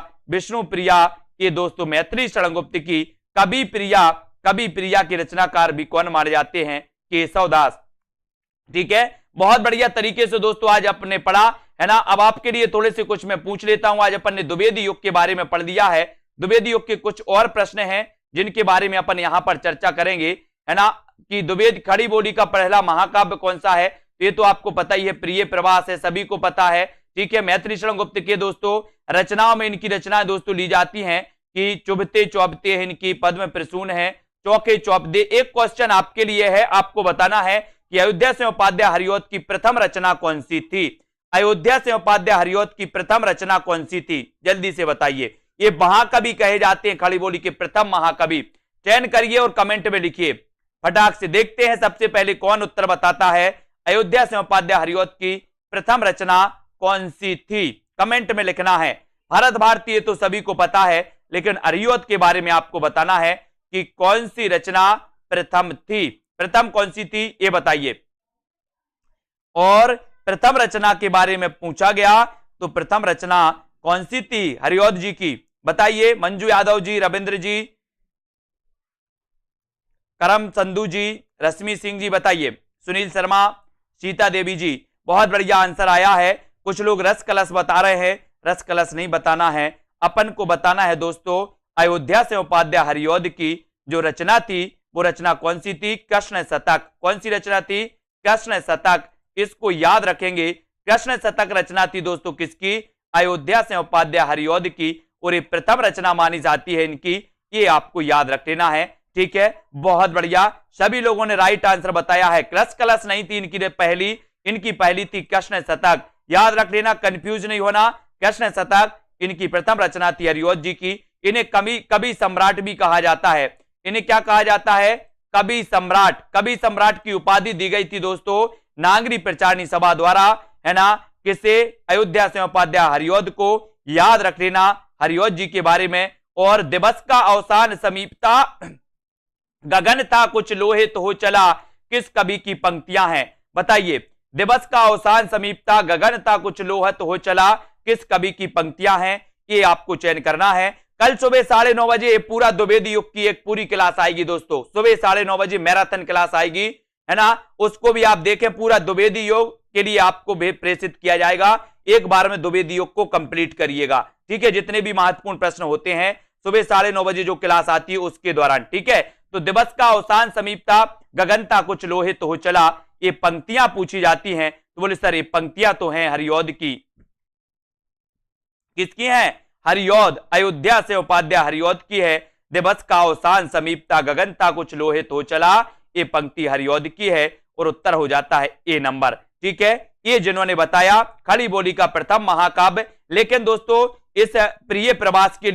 Speaker 1: ये दोस्तों मैथिली शरण गुप्त की कवि प्रिया के रचनाकार भी कौन माने जाते हैं? केशव दास, ठीक है। बहुत बढ़िया तरीके से दोस्तों आज अपने पढ़ा, है ना। अब आपके लिए थोड़े से कुछ मैं पूछ लेता हूं। आज अपन ने द्विवेदी युग के बारे में पढ़ लिया है। द्विवेदी युग के कुछ और प्रश्न हैं जिनके बारे में अपन यहां पर चर्चा करेंगे, है ना, कि द्विवेद खड़ी बोली का पहला महाकाव्य कौन सा है? ये तो आपको पता ही है, प्रिय प्रवास है, सभी को पता है, ठीक है। मैथिली शरण गुप्त के दोस्तों रचनाओं में इनकी रचनाएं दोस्तों ली जाती हैं कि चुभते चौबते है इनकी, पद्म प्रसून है, चौके चौपदे। एक क्वेश्चन आपके लिए है, आपको बताना है कि अयोध्या से उपाध्याय हरिऔध की प्रथम रचना कौन सी थी? अयोध्या से उपाध्याय हरिऔध की प्रथम रचना कौन सी थी? जल्दी से बताइए। ये महाकवि कहे जाते हैं, खड़ी बोली के प्रथम महाकवि। चयन करिए और कमेंट में लिखिए फटाक से। देखते हैं सबसे पहले कौन उत्तर बताता है। अयोध्या से उपाध्याय हरिऔध की प्रथम रचना कौन सी थी? कमेंट में लिखना है। भारत भारती तो सभी को पता है, लेकिन हरिऔध के बारे में आपको बताना है कि कौन सी रचना प्रथम थी। प्रथम कौन सी थी ये बताइए। और प्रथम रचना के बारे में पूछा गया, तो प्रथम रचना कौन सी थी हरिऔध जी की? बताइए। मंजू यादव जी, रविंद्र जी, करम संधू जी, रश्मि सिंह जी, बताइए। सुनील शर्मा, सीता देवी जी, बहुत बढ़िया आंसर आया है। कुछ लोग रस कलश बता रहे हैं, रस कलश नहीं बताना है, अपन को बताना है दोस्तों अयोध्या से उपाध्याय हरिऔध की जो रचना थी वो रचना कौन सी थी? कृष्ण शतक। कौन सी रचना थी? कृष्ण शतक। इसको याद रखेंगे। कृष्ण शतक रचना थी दोस्तों किसकी? अयोध्या से उपाध्याय हरिऔध की, और ये प्रथम रचना मानी जाती है इनकी, ये आपको याद रख लेना है। ठीक है, बहुत बढ़िया, सभी लोगों ने राइट आंसर बताया है। कृष्ण कलश नहीं थी इनकी पहली थी कृष्ण शतक। याद रख लेना, कंफ्यूज नहीं होना। कृष्ण शतक इनकी प्रथम रचना थी हरिऔध जी की। इन्हें कवि सम्राट भी कहा जाता है। इन्हें क्या कहा जाता है? कवि सम्राट। कवि सम्राट की उपाधि दी गई थी दोस्तों नागरी प्रचारणी सभा द्वारा, है ना? किसे? अयोध्या से उपाध्याय हरिऔध को। याद रख लेना हरिऔध जी के बारे में। और दिवस का अवसान समीपता, गगन था कुछ लोहित हो चला, किस कवि की पंक्तियां हैं? बताइए, दिवस का अवसान समीपता, गगन था कुछ लोहित हो चला, किस कवि की पंक्तियां हैं? ये आपको चयन करना है। कल सुबह 9:30 बजे पूरा द्विवेदी युग की एक पूरी क्लास आएगी दोस्तों। सुबह 9:30 बजे मैराथन क्लास आएगी, है ना? उसको भी आप देखें, पूरा द्विवेदी योग के लिए आपको प्रेषित किया जाएगा। एक बार में द्विवेदी योग को कंप्लीट करिएगा, ठीक है? जितने भी महत्वपूर्ण प्रश्न होते हैं सुबह 9:30 बजे जो क्लास आती है उसके दौरान, ठीक है? तो दिवस का अवसान समीपता, गगन था कुछ लोहित हो चला, ये पंक्तियां पूछी जाती हैं। तो बोले सर ये पंक्तियां तो हैं हरिऔध की। किसकी हैं? हरिऔध, अयोध्या से उपाध्याय हरिऔध की है। दिवस का अवसान समीपता, गगन था कुछ लोहित हो चला, ये पंक्ति हरिऔध की है, और उत्तर हो जाता है ए नंबर। ठीक है, ये जिन्होंने बताया खड़ी बोली का प्रथम महाकाव्य। लेकिन दोस्तों इस प्रिय प्रवास के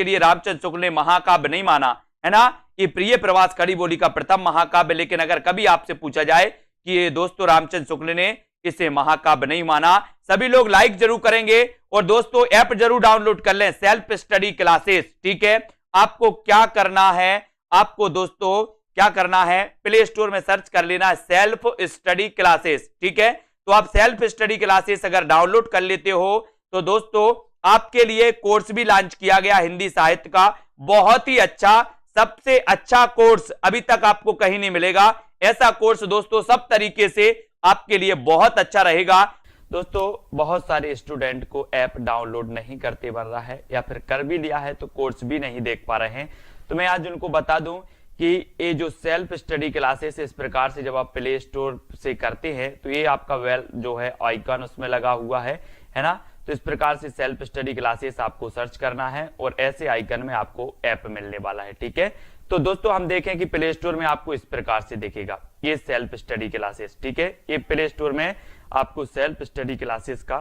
Speaker 1: लिए रामचंद्र शुक्ल ने महाकाव्य नहीं माना, है ना? ये प्रिय प्रवास खड़ी बोली का प्रथम महाकाव्य। लेकिन अगर कभी आपसे पूछा जाए कि ये दोस्तों रामचंद्र शुक्ल ने इसे महाकाव्य नहीं माना, सभी लोग लाइक जरूर करेंगे। और दोस्तों ऐप जरूर डाउनलोड कर लें, सेल्फ स्टडी क्लासेस। ठीक है, आपको क्या करना है? आपको दोस्तों क्या करना है? प्ले स्टोर में सर्च कर लेना है सेल्फ स्टडी क्लासेस। ठीक है, तो आप सेल्फ स्टडी क्लासेस अगर डाउनलोड कर लेते हो तो दोस्तों आपके लिए कोर्स भी लॉन्च किया गया हिंदी साहित्य का। बहुत ही अच्छा, सबसे अच्छा कोर्स अभी तक आपको कहीं नहीं मिलेगा। ऐसा कोर्स दोस्तों सब तरीके से आपके लिए बहुत अच्छा रहेगा। दोस्तों बहुत सारे स्टूडेंट को ऐप डाउनलोड नहीं करते बन रहा है, या फिर कर भी लिया है तो कोर्स भी नहीं देख पा रहे हैं। तो मैं आज उनको बता दूं कि ये जो सेल्फ स्टडी क्लासेस इस प्रकार से जब आप प्ले स्टोर से करते हैं तो ये आपका वेल जो है आइकन उसमें लगा हुआ है ना? तो इस प्रकार से सेल्फ स्टडी क्लासेस आपको सर्च करना है और ऐसे आइकन में आपको ऐप मिलने वाला है। ठीक है, तो दोस्तों हम देखें कि प्ले स्टोर में आपको इस प्रकार से दिखेगा ये सेल्फ स्टडी क्लासेस। ठीक है, ये प्ले स्टोर में आपको सेल्फ स्टडी क्लासेस का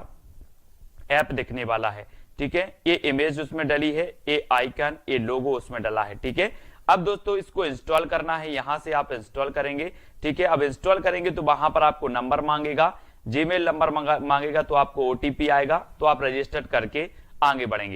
Speaker 1: ऐप दिखने वाला है। ठीक है, ये इमेज उसमें डली है, ये आइकन, ये लोगो उसमें डला है। ठीक है, अब दोस्तों इसको इंस्टॉल करना है, यहां से आप इंस्टॉल करेंगे। ठीक है, अब इंस्टॉल करेंगे तो वहां पर आपको नंबर मांगेगा, जीमेल नंबर मांगेगा, तो आपको ओटीपी आएगा, तो आप रजिस्टर करके आगे बढ़ेंगे।